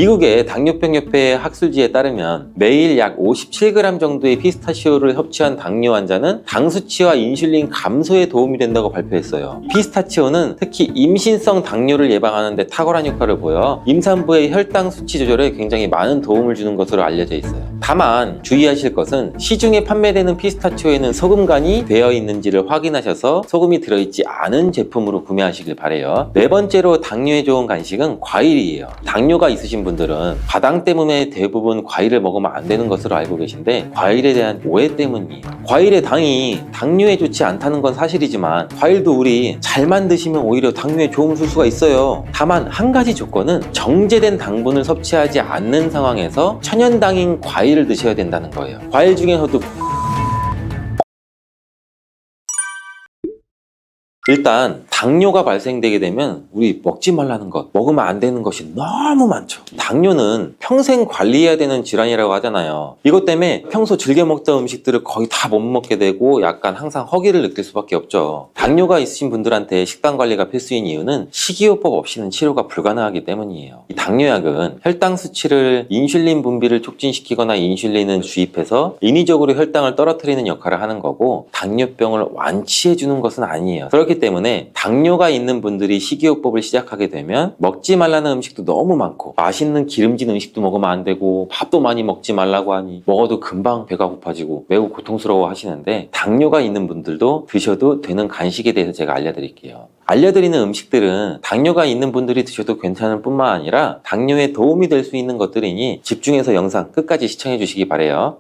미국의 당뇨병협회 학술지에 따르면 매일 약 57g 정도의 피스타치오를 섭취한 당뇨 환자는 당 수치와 인슐린 감소에 도움이 된다고 발표했어요. 피스타치오는 특히 임신성 당뇨를 예방하는 데 탁월한 효과를 보여 임산부의 혈당 수치 조절에 굉장히 많은 도움을 주는 것으로 알려져 있어요. 다만 주의하실 것은 시중에 판매되는 피스타치오에는 소금간이 되어 있는지를 확인하셔서 소금이 들어있지 않은 제품으로 구매하시길 바래요. 네 번째로 당뇨에 좋은 간식은 과일이에요. 당뇨가 있으신 분들은 과당 때문에 대부분 과일을 먹으면 안 되는 것으로 알고 계신데 과일에 대한 오해 때문이에요. 과일의 당이 당뇨에 좋지 않다는 건 사실이지만 과일도 우리 잘만 드시면 오히려 당뇨에 도움을 줄 수가 있어요. 다만 한 가지 조건은 정제된 당분을 섭취하지 않는 상황에서 천연당인 과일을 드셔야 된다는 거예요. 과일 중에서도 일단 당뇨가 발생되게 되면 우리 먹지 말라는 것, 먹으면 안 되는 것이 너무 많죠. 당뇨는 평생 관리해야 되는 질환이라고 하잖아요. 이것 때문에 평소 즐겨 먹던 음식들을 거의 다 못 먹게 되고 약간 항상 허기를 느낄 수밖에 없죠. 당뇨가 있으신 분들한테 식단 관리가 필수인 이유는 식이요법 없이는 치료가 불가능하기 때문이에요. 이 당뇨약은 혈당 수치를 인슐린 분비를 촉진시키거나 인슐린을 주입해서 인위적으로 혈당을 떨어뜨리는 역할을 하는 거고 당뇨병을 완치해 주는 것은 아니에요. 그렇기 때문에 당뇨가 있는 분들이 식이요법을 시작하게 되면 먹지 말라는 음식도 너무 많고 맛있는 기름진 음식도 먹으면 안 되고 밥도 많이 먹지 말라고 하니 먹어도 금방 배가 고파지고 매우 고통스러워 하시는데 당뇨가 있는 분들도 드셔도 되는 간식에 대해서 제가 알려드릴게요. 알려드리는 음식들은 당뇨가 있는 분들이 드셔도 괜찮을 뿐만 아니라 당뇨에 도움이 될 수 있는 것들이니 집중해서 영상 끝까지 시청해 주시기 바라요.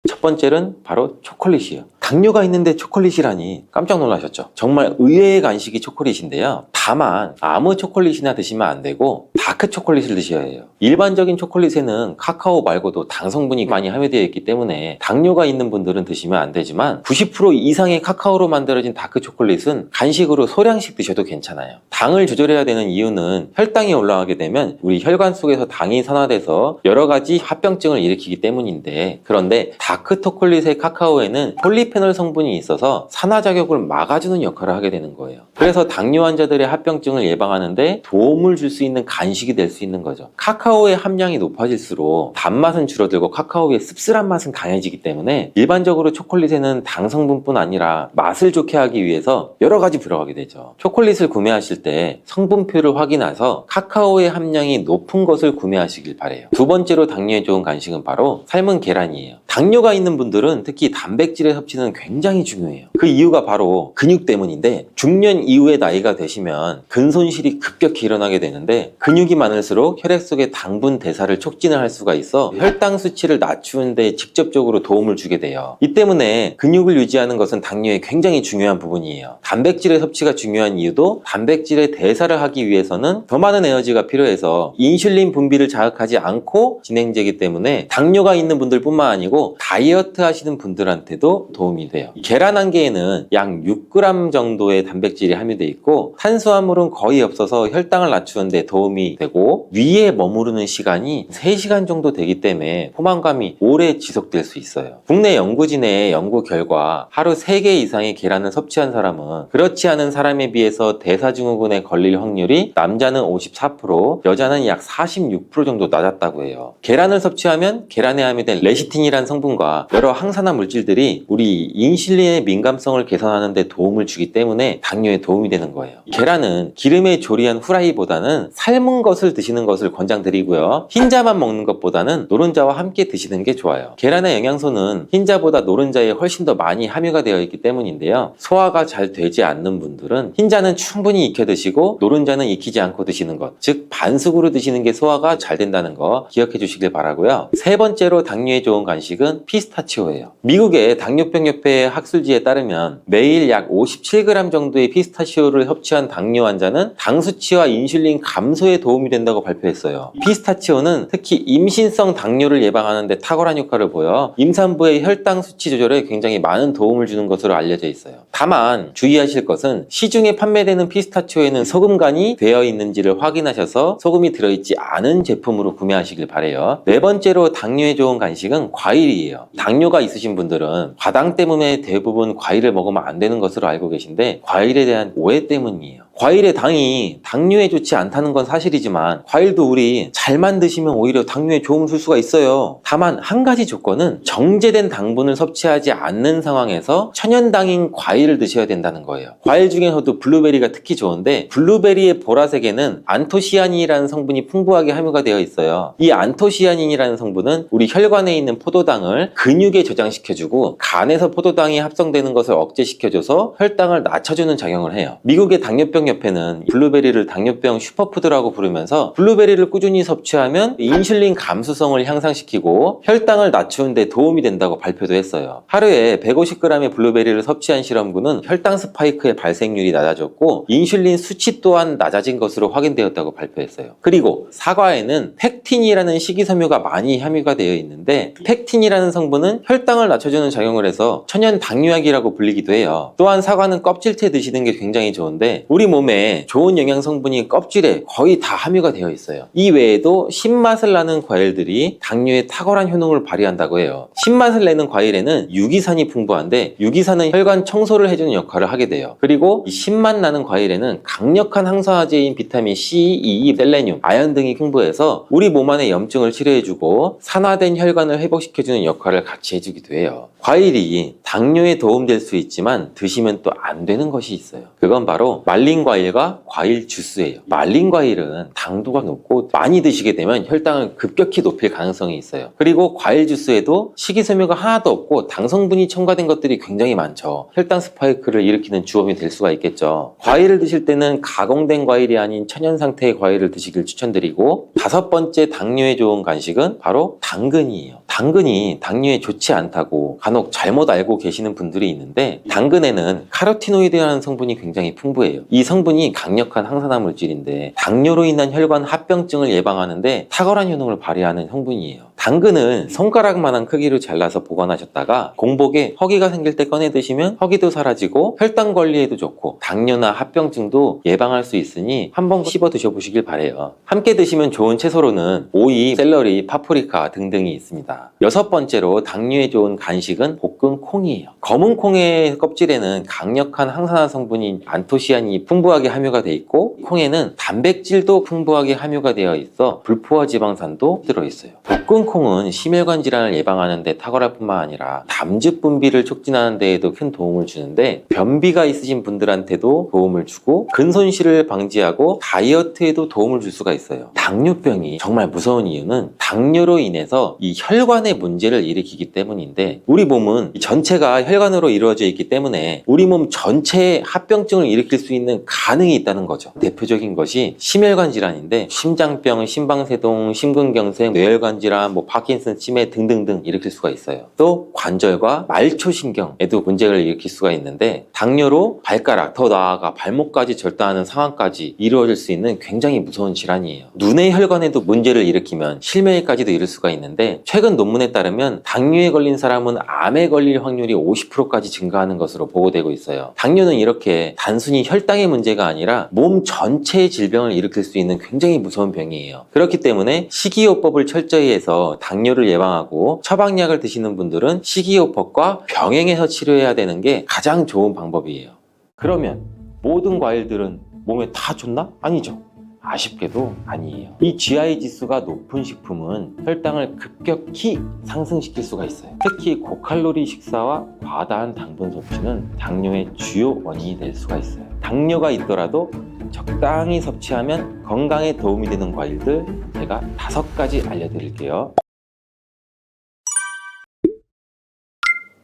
첫 번째는 바로 초콜릿이에요. 당뇨가 있는데 초콜릿이라니 깜짝 놀라셨죠? 정말 의외의 간식이 초콜릿인데요. 다만 아무 초콜릿이나 드시면 안 되고 다크 초콜릿을 드셔야 해요. 일반적인 초콜릿에는 카카오 말고도 당 성분이 많이 함유되어 있기 때문에 당뇨가 있는 분들은 드시면 안 되지만 90% 이상의 카카오로 만들어진 다크 초콜릿은 간식으로 소량씩 드셔도 괜찮아요. 당을 조절해야 되는 이유는 혈당이 올라가게 되면 우리 혈관 속에서 당이 산화돼서 여러 가지 합병증을 일으키기 때문인데, 그런데 다크 초콜릿의 카카오에는 폴리페놀 성분이 있어서 산화작용을 막아주는 역할을 하게 되는 거예요. 그래서 당뇨 환자들의 합병증을 예방하는데 도움을 줄 수 있는 간식이 될 수 있는 거죠. 카카오의 함량이 높아질수록 단맛은 줄어들고 카카오의 씁쓸한 맛은 강해지기 때문에 일반적으로 초콜릿에는 당 성분뿐 아니라 맛을 좋게 하기 위해서 여러 가지 들어가게 되죠. 초콜릿을 구매하실 때 성분표를 확인해서 카카오의 함량이 높은 것을 구매하시길 바래요. 두 번째로 당뇨에 좋은 간식은 바로 삶은 계란이에요. 당뇨가 있는 분들은 특히 단백질의 섭취는 굉장히 중요해요. 그 이유가 바로 근육 때문인데, 중년 이후의 나이가 되시면 근손실이 급격히 일어나게 되는데 근육이 많을수록 혈액 속의 당분 대사를 촉진을 할 수가 있어 혈당 수치를 낮추는 데 직접적으로 도움을 주게 돼요. 이 때문에 근육을 유지하는 것은 당뇨에 굉장히 중요한 부분이에요. 단백질의 섭취가 중요한 이유도 단백질의 대사를 하기 위해서는 더 많은 에너지가 필요해서 인슐린 분비를 자극하지 않고 진행되기 때문에 당뇨가 있는 분들뿐만 아니고 다이어트 하시는 분들한테도 도움이 돼요. 계란 한 개에는 약 6g 정도의 단백질이 함유되어 있고 탄수화물은 거의 없어서 혈당을 낮추는 데 도움이 되고 위에 머무르는 시간이 3시간 정도 되기 때문에 포만감이 오래 지속될 수 있어요. 국내 연구진의 연구 결과 하루 3개 이상의 계란을 섭취한 사람은 그렇지 않은 사람에 비해서 대사증후군에 걸릴 확률이 남자는 54%, 여자는 약 46% 정도 낮았다고 해요. 계란을 섭취하면 계란에 함유된 레시틴이란 성분과 여러 항산화 물질들이 우리 인슐린의 민감성을 개선하는 데 도움을 주기 때문에 당뇨에 도움이 되는 거예요. 계란은 기름에 조리한 후라이보다는 삶은 것을 드시는 것을 권장드리고요. 흰자만 먹는 것보다는 노른자와 함께 드시는 게 좋아요. 계란의 영양소는 흰자보다 노른자에 훨씬 더 많이 함유가 되어 있기 때문인데요. 소화가 잘 되지 않는 분들은 흰자는 충분히 익혀 드시고 노른자는 익히지 않고 드시는 것, 즉 반숙으로 드시는 게 소화가 잘 된다는 거 기억해 주시길 바라고요. 세 번째로 당뇨에 좋은 간식은 피스타치오예요. 미국의 당뇨병협회 학술지에 따르면 매일 약 57g 정도의 피스타치오를 섭취한 당뇨 환자는 당 수치와 인슐린 감소에 도움이 된다고 발표했어요. 피스타치오는 특히 임신성 당뇨를 예방하는 데 탁월한 효과를 보여 임산부의 혈당 수치 조절에 굉장히 많은 도움을 주는 것으로 알려져 있어요. 다만 주의하실 것은 시중에 판매되는 피스타치오에는 소금간이 되어 있는지를 확인하셔서 소금이 들어있지 않은 제품으로 구매하시길 바래요. 네 번째로 당뇨에 좋은 간식은 과일이에요. 당뇨가 있으신 분들은 과당 때문에 대부분 과일을 먹으면 안 되는 것으로 알고 계신데 과일에 대한 오해 때문이에요. 과일의 당이 당뇨에 좋지 않다는 건 사실이지만 과일도 우리 잘만 드시면 오히려 당뇨에 좋은 줄 수가 있어요. 다만 한 가지 조건은 정제된 당분을 섭취하지 않는 상황에서 천연당인 과일을 드셔야 된다는 거예요. 과일 중에서도 블루베리가 특히 좋은데 블루베리의 보라색에는 안토시아닌이라는 성분이 풍부하게 함유가 되어 있어요. 이 안토시아닌이라는 성분은 우리 혈관에 있는 포도당을 근육에 저장시켜주고 간에서 포도당이 합성되는 것을 억제시켜줘서 혈당을 낮춰주는 작용을 해요. 미국의 당뇨병 협회는 블루베리를 당뇨병 슈퍼푸드라고 부르면서 블루베리를 꾸준히 섭취하면 인슐린 감수성을 향상시키고 혈당을 낮추는 데 도움이 된다고 발표도 했어요. 하루에 150g의 블루베리를 섭취한 실험군은 혈당 스파이크의 발생률이 낮아졌고 인슐린 수치 또한 낮아진 것으로 확인되었다고 발표했어요. 그리고 사과에는 펙틴이라는 식이섬유가 많이 함유가 되어 있는데 펙틴이라는 성분은 혈당을 낮춰주는 작용을 해서 천연 당뇨약이라고 불리기도 해요. 또한 사과는 껍질째 드시는 게 굉장히 좋은데 우리 몸에 좋은 영양 성분이 껍질에 거의 다 함유가 되어 있어요. 이 외에도 신맛을 나는 과일들이 당뇨에 탁월한 효능을 발휘한다고 해요. 신맛을 내는 과일에는 유기산이 풍부한데 유기산은 혈관 청소를 해주는 역할을 하게 돼요. 그리고 이 신맛 나는 과일에는 강력한 항산화제인 비타민 C, E, 셀레늄, 아연 등이 풍부해서 우리 몸 안의 염증을 치료해주고 산화된 혈관을 회복시켜주는 역할을 같이 해주기도 해요. 과일이 당뇨에 도움될 수 있지만 드시면 또 안 되는 것이 있어요. 그건 바로 말린 과일과 과일 주스예요. 말린 과일은 당도가 높고 많이 드시게 되면 혈당을 급격히 높일 가능성이 있어요. 그리고 과일 주스에도 식이섬유가 하나도 없고 당 성분이 첨가된 것들이 굉장히 많죠. 혈당 스파이크를 일으키는 주범이 될 수가 있겠죠. 과일을 드실 때는 가공된 과일이 아닌 천연 상태의 과일을 드시길 추천드리고, 5번째 당뇨에 좋은 간식은 바로 당근이에요. 당근이 당뇨에 좋지 않다고 간혹 잘못 알고 계시는 분들이 있는데, 당근에는 카로티노이드라는 성분이 굉장히 풍부해요. 이 성분이 강력한 항산화 물질인데 당뇨로 인한 혈관 합병증을 예방하는데 탁월한 효능을 발휘하는 성분이에요. 당근을 손가락만한 크기로 잘라서 보관하셨다가 공복에 허기가 생길 때 꺼내 드시면 허기도 사라지고 혈당 관리에도 좋고 당뇨나 합병증도 예방할 수 있으니 한번 씹어 드셔보시길 바래요. 함께 드시면 좋은 채소로는 오이, 샐러리, 파프리카 등등이 있습니다. 6번째로 당뇨에 좋은 간식은 볶은 콩이에요. 검은 콩의 껍질에는 강력한 항산화 성분인 안토시아닌이 풍부하게 함유가 되어 있고, 콩에는 단백질도 풍부하게 함유가 되어 있어 불포화 지방산도 들어있어요. 볶은 콩은 심혈관 질환을 예방하는 데 탁월할 뿐만 아니라 담즙 분비를 촉진하는 데에도 큰 도움을 주는데, 변비가 있으신 분들한테도 도움을 주고 근손실을 방지하고 다이어트에도 도움을 줄 수가 있어요. 당뇨병이 정말 무서운 이유는 당뇨로 인해서 이 혈관에 문제를 일으키기 때문인데, 우리 몸은 전체가 혈관으로 이루어져 있기 때문에 우리 몸 전체에 합병증을 일으킬 수 있는 가능이 있다는 거죠. 대표적인 것이 심혈관 질환인데 심장병, 심방세동, 심근경색, 뇌혈관 질환, 파킨슨 치매 등등등 일으킬 수가 있어요. 또 관절과 말초신경에도 문제를 일으킬 수가 있는데, 당뇨로 발가락, 더 나아가 발목까지 절단하는 상황까지 이루어질 수 있는 굉장히 무서운 질환이에요. 눈의 혈관에도 문제를 일으키면 실명에까지도 이를 수가 있는데, 최근 논문에 따르면 당뇨에 걸린 사람은 암에 걸릴 확률이 50%까지 증가하는 것으로 보고되고 있어요. 당뇨는 이렇게 단순히 혈당의 문제가 아니라 몸 전체의 질병을 일으킬 수 있는 굉장히 무서운 병이에요. 그렇기 때문에 식이요법을 철저히 해서 당뇨를 예방하고 처방약을 드시는 분들은 식이요법과 병행해서 치료해야 되는 게 가장 좋은 방법이에요. 그러면 모든 과일들은 몸에 다 좋나? 아니죠. 아쉽게도 아니에요. 이 GI 지수가 높은 식품은 혈당을 급격히 상승시킬 수가 있어요. 특히 고칼로리 식사와 과다한 당분 섭취는 당뇨의 주요 원인이 될 수가 있어요. 당뇨가 있더라도 적당히 섭취하면 건강에 도움이 되는 과일들 제가 5가지 알려드릴게요.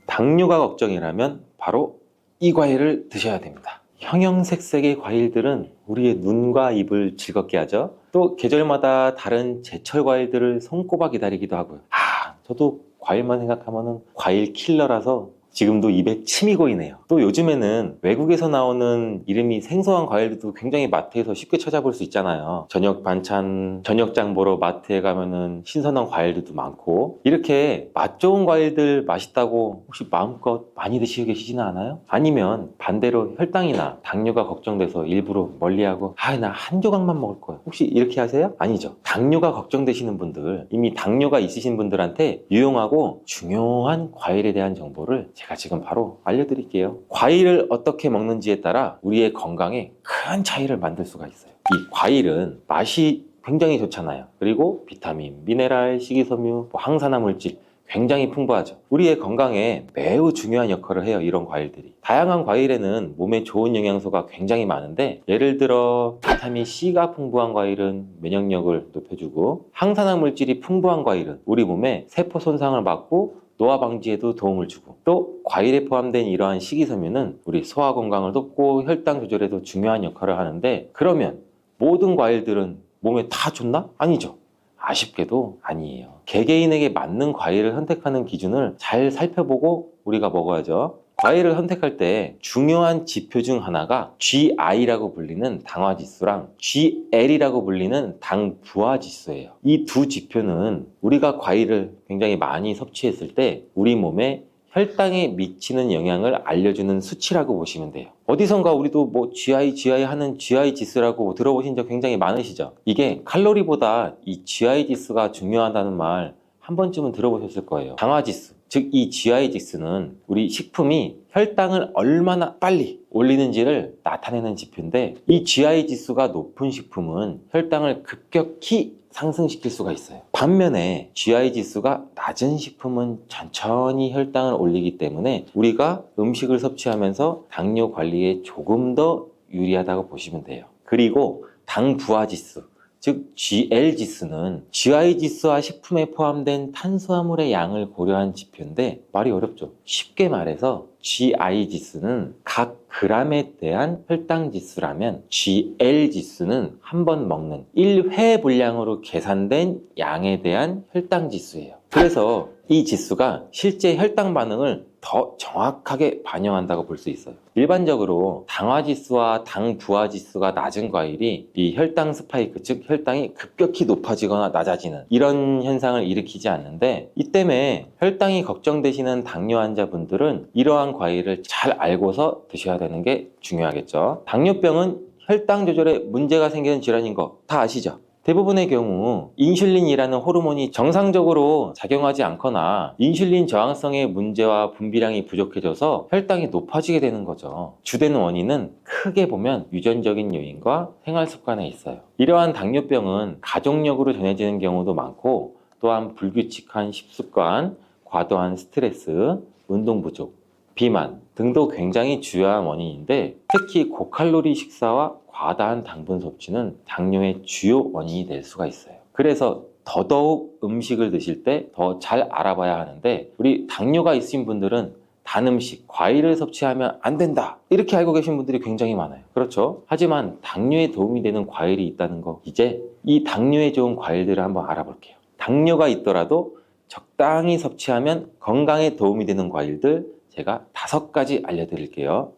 당뇨가 걱정이라면 바로 이 과일을 드셔야 됩니다. 형형색색의 과일들은 우리의 눈과 입을 즐겁게 하죠. 또 계절마다 다른 제철 과일들을 손꼽아 기다리기도 하고요. 저도 과일만 생각하면 과일 킬러라서 지금도 입에 침이 고이네요. 또 요즘에는 외국에서 나오는 이름이 생소한 과일들도 굉장히 마트에서 쉽게 찾아볼 수 있잖아요. 저녁 반찬, 저녁장 보러 마트에 가면은 신선한 과일들도 많고, 이렇게 맛 좋은 과일들 맛있다고 혹시 마음껏 많이 드시고 계시지는 않아요? 아니면 반대로 혈당이나 당뇨가 걱정돼서 일부러 멀리하고 나 한 조각만 먹을 거야, 혹시 이렇게 하세요? 아니죠. 당뇨가 걱정되시는 분들, 이미 당뇨가 있으신 분들한테 유용하고 중요한 과일에 대한 정보를 제가 지금 바로 알려드릴게요. 과일을 어떻게 먹는지에 따라 우리의 건강에 큰 차이를 만들 수가 있어요. 이 과일은 맛이 굉장히 좋잖아요. 그리고 비타민, 미네랄, 식이섬유, 항산화 물질 굉장히 풍부하죠. 우리의 건강에 매우 중요한 역할을 해요, 이런 과일들이. 다양한 과일에는 몸에 좋은 영양소가 굉장히 많은데, 예를 들어 비타민 C가 풍부한 과일은 면역력을 높여주고, 항산화 물질이 풍부한 과일은 우리 몸에 세포 손상을 막고 노화 방지에도 도움을 주고, 또 과일에 포함된 이러한 식이섬유는 우리 소화 건강을 돕고 혈당 조절에도 중요한 역할을 하는데, 그러면 모든 과일들은 몸에 다 좋나? 아니죠. 아쉽게도 아니에요. 개개인에게 맞는 과일을 선택하는 기준을 잘 살펴보고 우리가 먹어야죠. 과일을 선택할 때 중요한 지표 중 하나가 GI라고 불리는 당화지수랑 GL이라고 불리는 당부하지수예요. 이 두 지표는 우리가 과일을 굉장히 많이 섭취했을 때 우리 몸에 혈당에 미치는 영향을 알려주는 수치라고 보시면 돼요. 어디선가 우리도 뭐 GI 하는 GI 지수라고 들어보신 적 굉장히 많으시죠? 이게 칼로리보다 이 GI 지수가 중요하다는 말 한 번쯤은 들어보셨을 거예요. 당화지수, 즉 이 GI 지수는 우리 식품이 혈당을 얼마나 빨리 올리는지를 나타내는 지표인데, 이 GI 지수가 높은 식품은 혈당을 급격히 상승시킬 수가 있어요. 반면에 GI 지수가 낮은 식품은 천천히 혈당을 올리기 때문에 우리가 음식을 섭취하면서 당뇨 관리에 조금 더 유리하다고 보시면 돼요. 그리고 당 부하 지수, 즉 GL 지수는 GI 지수와 식품에 포함된 탄수화물의 양을 고려한 지표인데, 말이 어렵죠. 쉽게 말해서 GI 지수는 각 그램에 대한 혈당 지수라면 GL 지수는 한 번 먹는 1회 분량으로 계산된 양에 대한 혈당 지수예요. 그래서 이 지수가 실제 혈당 반응을 더 정확하게 반영한다고 볼 수 있어요. 일반적으로 당화지수와 당부하지수가 낮은 과일이 이 혈당 스파이크, 즉 혈당이 급격히 높아지거나 낮아지는 이런 현상을 일으키지 않는데, 이 때문에 혈당이 걱정되시는 당뇨 환자분들은 이러한 과일을 잘 알고서 드셔야 되는 게 중요하겠죠. 당뇨병은 혈당 조절에 문제가 생기는 질환인 거 다 아시죠? 대부분의 경우 인슐린이라는 호르몬이 정상적으로 작용하지 않거나 인슐린 저항성의 문제와 분비량이 부족해져서 혈당이 높아지게 되는 거죠. 주된 원인은 크게 보면 유전적인 요인과 생활 습관에 있어요. 이러한 당뇨병은 가족력으로 전해지는 경우도 많고, 또한 불규칙한 식습관, 과도한 스트레스, 운동 부족, 비만 등도 굉장히 주요한 원인인데, 특히 고칼로리 식사와 과다한 당분 섭취는 당뇨의 주요 원인이 될 수가 있어요. 그래서 더더욱 음식을 드실 때 더 잘 알아봐야 하는데, 우리 당뇨가 있으신 분들은 단 음식, 과일을 섭취하면 안 된다, 이렇게 알고 계신 분들이 굉장히 많아요. 그렇죠? 하지만 당뇨에 도움이 되는 과일이 있다는 거, 이제 이 당뇨에 좋은 과일들을 한번 알아볼게요. 당뇨가 있더라도 적당히 섭취하면 건강에 도움이 되는 과일들 제가 5가지 알려드릴게요.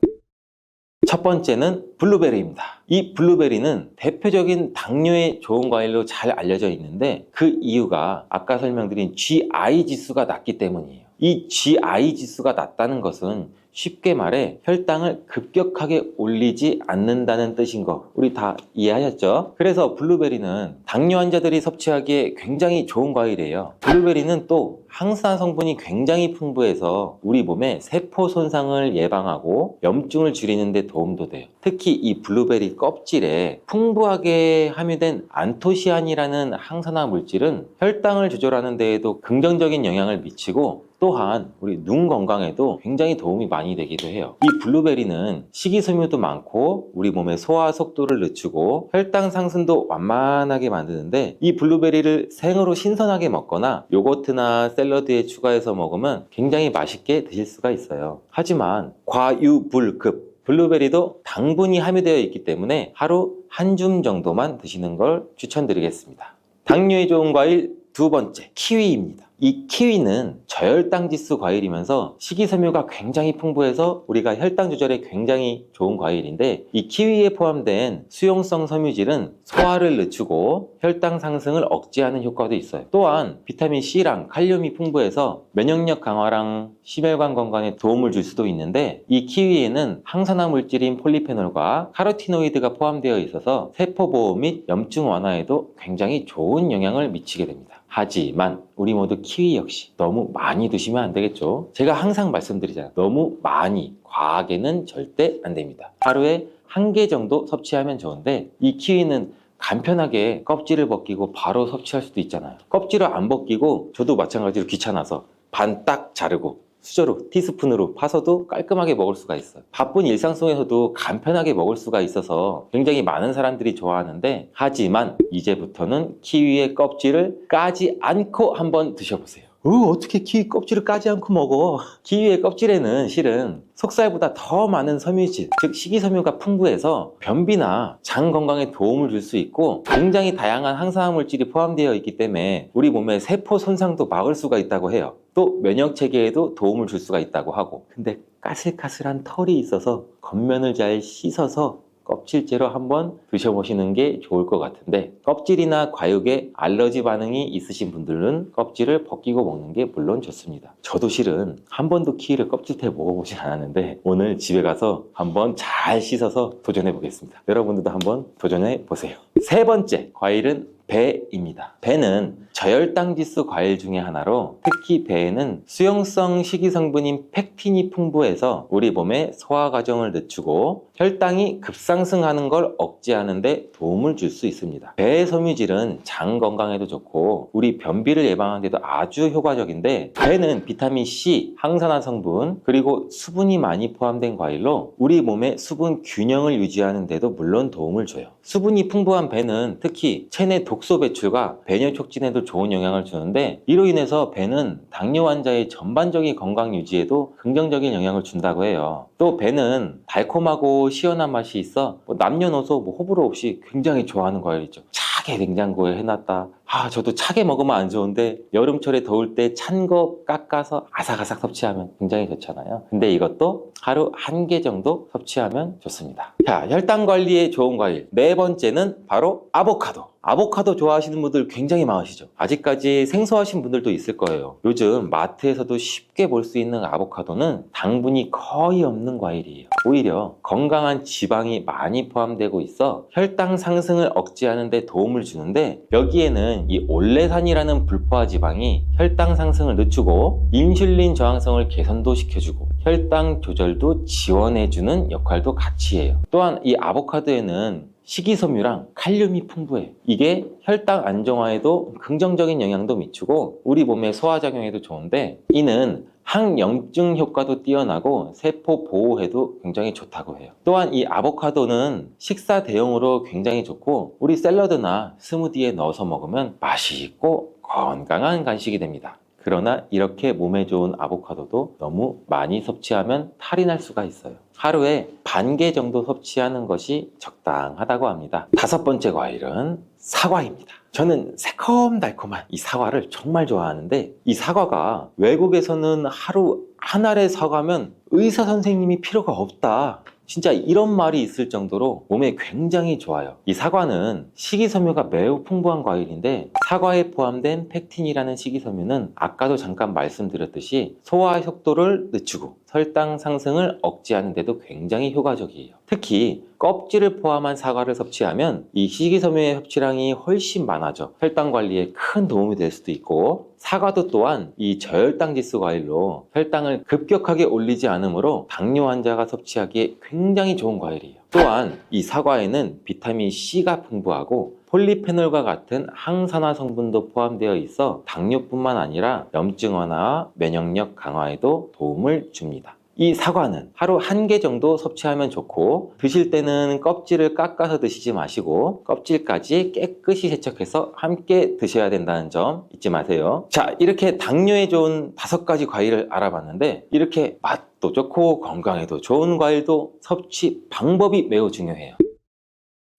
첫 번째는 블루베리입니다. 이 블루베리는 대표적인 당뇨에 좋은 과일로 잘 알려져 있는데, 그 이유가 아까 설명드린 GI 지수가 낮기 때문이에요. 이 GI 지수가 낮다는 것은 쉽게 말해 혈당을 급격하게 올리지 않는다는 뜻인 거, 우리 다 이해하셨죠? 그래서 블루베리는 당뇨 환자들이 섭취하기에 굉장히 좋은 과일이에요. 블루베리는 또 항산화 성분이 굉장히 풍부해서 우리 몸의 세포 손상을 예방하고 염증을 줄이는 데 도움도 돼요. 특히 이 블루베리 껍질에 풍부하게 함유된 안토시아닌이라는 항산화 물질은 혈당을 조절하는 데에도 긍정적인 영향을 미치고, 또한 우리 눈 건강에도 굉장히 도움이 많이 되기도 해요. 이 블루베리는 식이섬유도 많고 우리 몸의 소화 속도를 늦추고 혈당 상승도 완만하게 만드는데, 이 블루베리를 생으로 신선하게 먹거나 요거트나 샐러드에 추가해서 먹으면 굉장히 맛있게 드실 수가 있어요. 하지만 과유불급 블루베리도 당분이 함유되어 있기 때문에 하루 한 줌 정도만 드시는 걸 추천드리겠습니다. 당뇨에 좋은 과일 두 번째, 키위입니다. 이 키위는 저혈당 지수 과일이면서 식이섬유가 굉장히 풍부해서 우리가 혈당 조절에 굉장히 좋은 과일인데, 이 키위에 포함된 수용성 섬유질은 소화를 늦추고 혈당 상승을 억제하는 효과도 있어요. 또한 비타민 C랑 칼륨이 풍부해서 면역력 강화랑 심혈관 건강에 도움을 줄 수도 있는데, 이 키위에는 항산화 물질인 폴리페놀과 카로티노이드가 포함되어 있어서 세포 보호 및 염증 완화에도 굉장히 좋은 영향을 미치게 됩니다. 하지만 우리 모두 키위 역시 너무 많이 드시면 안 되겠죠. 제가 항상 말씀드리잖아요. 너무 많이, 과하게는 절대 안 됩니다. 하루에 1개 정도 섭취하면 좋은데, 이 키위는 간편하게 껍질을 벗기고 바로 섭취할 수도 있잖아요. 껍질을 안 벗기고, 저도 마찬가지로 귀찮아서 반 딱 자르고 수저로 티스푼으로 파서도 깔끔하게 먹을 수가 있어요. 바쁜 일상 속에서도 간편하게 먹을 수가 있어서 굉장히 많은 사람들이 좋아하는데, 하지만 이제부터는 키위의 껍질을 까지 않고 한번 드셔보세요. 어떻게 키위 껍질을 까지 않고 먹어? 키위의 껍질에는 실은 속살보다 더 많은 섬유질, 즉 식이섬유가 풍부해서 변비나 장 건강에 도움을 줄 수 있고, 굉장히 다양한 항산화 물질이 포함되어 있기 때문에 우리 몸의 세포 손상도 막을 수가 있다고 해요. 또 면역 체계에도 도움을 줄 수가 있다고 하고. 근데 까슬까슬한 털이 있어서 겉면을 잘 씻어서 껍질째로 한번 드셔보시는 게 좋을 것 같은데, 껍질이나 과육에 알러지 반응이 있으신 분들은 껍질을 벗기고 먹는 게 물론 좋습니다. 저도 실은 한 번도 키위를 껍질째 먹어보진 않았는데, 오늘 집에 가서 한번 잘 씻어서 도전해 보겠습니다. 여러분들도 한번 도전해 보세요. 세 번째 과일은 배입니다. 배는 저혈당 지수 과일 중에 하나로, 특히 배에는 수용성 식이성분인 펙틴이 풍부해서 우리 몸의 소화 과정을 늦추고 혈당이 급상승하는 걸 억제하는 데 도움을 줄 수 있습니다. 배의 섬유질은 장 건강에도 좋고 우리 변비를 예방하는 데도 아주 효과적인데, 배는 비타민 C, 항산화 성분, 그리고 수분이 많이 포함된 과일로 우리 몸의 수분 균형을 유지하는 데도 물론 도움을 줘요. 수분이 풍부한 배는 특히 체내 독소 배출과 배뇨 촉진에도 좋은 영향을 주는데, 이로 인해서 배는 당뇨 환자의 전반적인 건강 유지에도 긍정적인 영향을 준다고 해요. 또 배는 달콤하고 시원한 맛이 있어 남녀노소 호불호 없이 굉장히 좋아하는 과일이죠. 차게 냉장고에 해놨다. 저도 차게 먹으면 안 좋은데 여름철에 더울 때 찬 거 깎아서 아삭아삭 섭취하면 굉장히 좋잖아요. 근데 이것도 하루 1개 정도 섭취하면 좋습니다. 자, 혈당 관리에 좋은 과일 네 번째는 바로 아보카도. 아보카도 좋아하시는 분들 굉장히 많으시죠. 아직까지 생소하신 분들도 있을 거예요. 요즘 마트에서도 쉽게 볼 수 있는 아보카도는 당분이 거의 없는 과일이에요. 오히려 건강한 지방이 많이 포함되고 있어 혈당 상승을 억제하는 데 도움을 주는데, 여기에는 이 올레산이라는 불포화 지방이 혈당 상승을 늦추고 인슐린 저항성을 개선도 시켜주고 혈당 조절도 지원해주는 역할도 같이 해요. 또한 이 아보카도에는 식이섬유랑 칼륨이 풍부해요. 이게 혈당 안정화에도 긍정적인 영향도 미치고 우리 몸의 소화작용에도 좋은데, 이는 항염증 효과도 뛰어나고 세포 보호에도 굉장히 좋다고 해요. 또한 이 아보카도는 식사 대용으로 굉장히 좋고 우리 샐러드나 스무디에 넣어서 먹으면 맛있고 건강한 간식이 됩니다. 그러나 이렇게 몸에 좋은 아보카도도 너무 많이 섭취하면 탈이 날 수가 있어요. 하루에 1개 정도 섭취하는 것이 적당하다고 합니다. 5번째 과일은 사과입니다. 저는 새콤달콤한 이 사과를 정말 좋아하는데, 이 사과가 외국에서는 하루 한 알의 사과면 의사 선생님이 필요가 없다, 진짜 이런 말이 있을 정도로 몸에 굉장히 좋아요. 이 사과는 식이섬유가 매우 풍부한 과일인데, 사과에 포함된 펙틴이라는 식이섬유는 아까도 잠깐 말씀드렸듯이 소화 속도를 늦추고 혈당 상승을 억제하는 데도 굉장히 효과적이에요. 특히 껍질을 포함한 사과를 섭취하면 이 식이섬유의 섭취량이 훨씬 많아져 혈당 관리에 큰 도움이 될 수도 있고, 사과도 또한 이 저혈당 지수 과일로 혈당을 급격하게 올리지 않으므로 당뇨 환자가 섭취하기에 굉장히 좋은 과일이에요. 또한 이 사과에는 비타민 C가 풍부하고 폴리페놀과 같은 항산화 성분도 포함되어 있어 당뇨뿐만 아니라 염증 완화와 면역력 강화에도 도움을 줍니다. 이 사과는 하루 1개 정도 섭취하면 좋고, 드실 때는 껍질을 깎아서 드시지 마시고 껍질까지 깨끗이 세척해서 함께 드셔야 된다는 점 잊지 마세요. 자, 이렇게 당뇨에 좋은 5가지 과일을 알아봤는데, 이렇게 맛도 좋고 건강에도 좋은 과일도 섭취 방법이 매우 중요해요.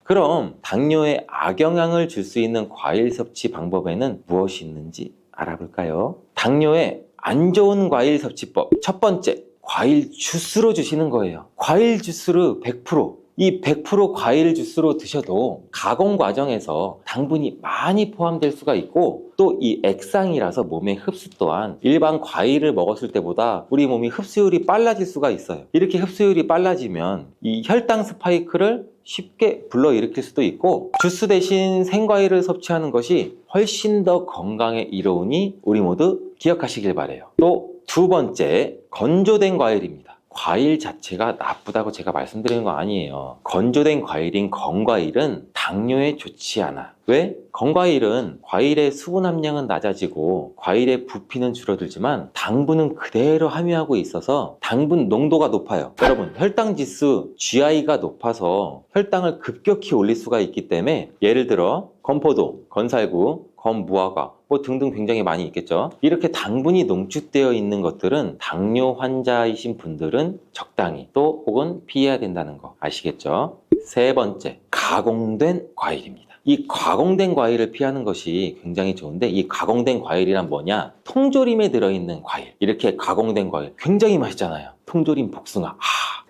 그럼 당뇨에 악영향을 줄 수 있는 과일 섭취 방법에는 무엇이 있는지 알아볼까요? 당뇨에 안 좋은 과일 섭취법, 첫 번째, 과일 주스로 주시는 거예요. 과일 주스를 100%, 이 100% 과일 주스로 드셔도 가공 과정에서 당분이 많이 포함될 수가 있고, 또 이 액상이라서 몸의 흡수 또한 일반 과일을 먹었을 때보다 우리 몸이 흡수율이 빨라질 수가 있어요. 이렇게 흡수율이 빨라지면 이 혈당 스파이크를 쉽게 불러일으킬 수도 있고, 주스 대신 생과일을 섭취하는 것이 훨씬 더 건강에 이로우니 우리 모두 기억하시길 바래요. 또 두 번째, 건조된 과일입니다. 과일 자체가 나쁘다고 제가 말씀드리는 거 아니에요. 건조된 과일인 건과일은 당뇨에 좋지 않아. 왜? 건과일은 과일의 수분 함량은 낮아지고 과일의 부피는 줄어들지만 당분은 그대로 함유하고 있어서 당분 농도가 높아요. 여러분, 혈당 지수 GI가 높아서 혈당을 급격히 올릴 수가 있기 때문에, 예를 들어 건포도, 건살구, 건무화과 등등 굉장히 많이 있겠죠. 이렇게 당분이 농축되어 있는 것들은 당뇨 환자이신 분들은 적당히 또 혹은 피해야 된다는 거 아시겠죠? 세 번째, 가공된 과일입니다. 이 가공된 과일을 피하는 것이 굉장히 좋은데, 이 가공된 과일이란 뭐냐? 통조림에 들어있는 과일. 이렇게 가공된 과일 굉장히 맛있잖아요. 통조림 복숭아.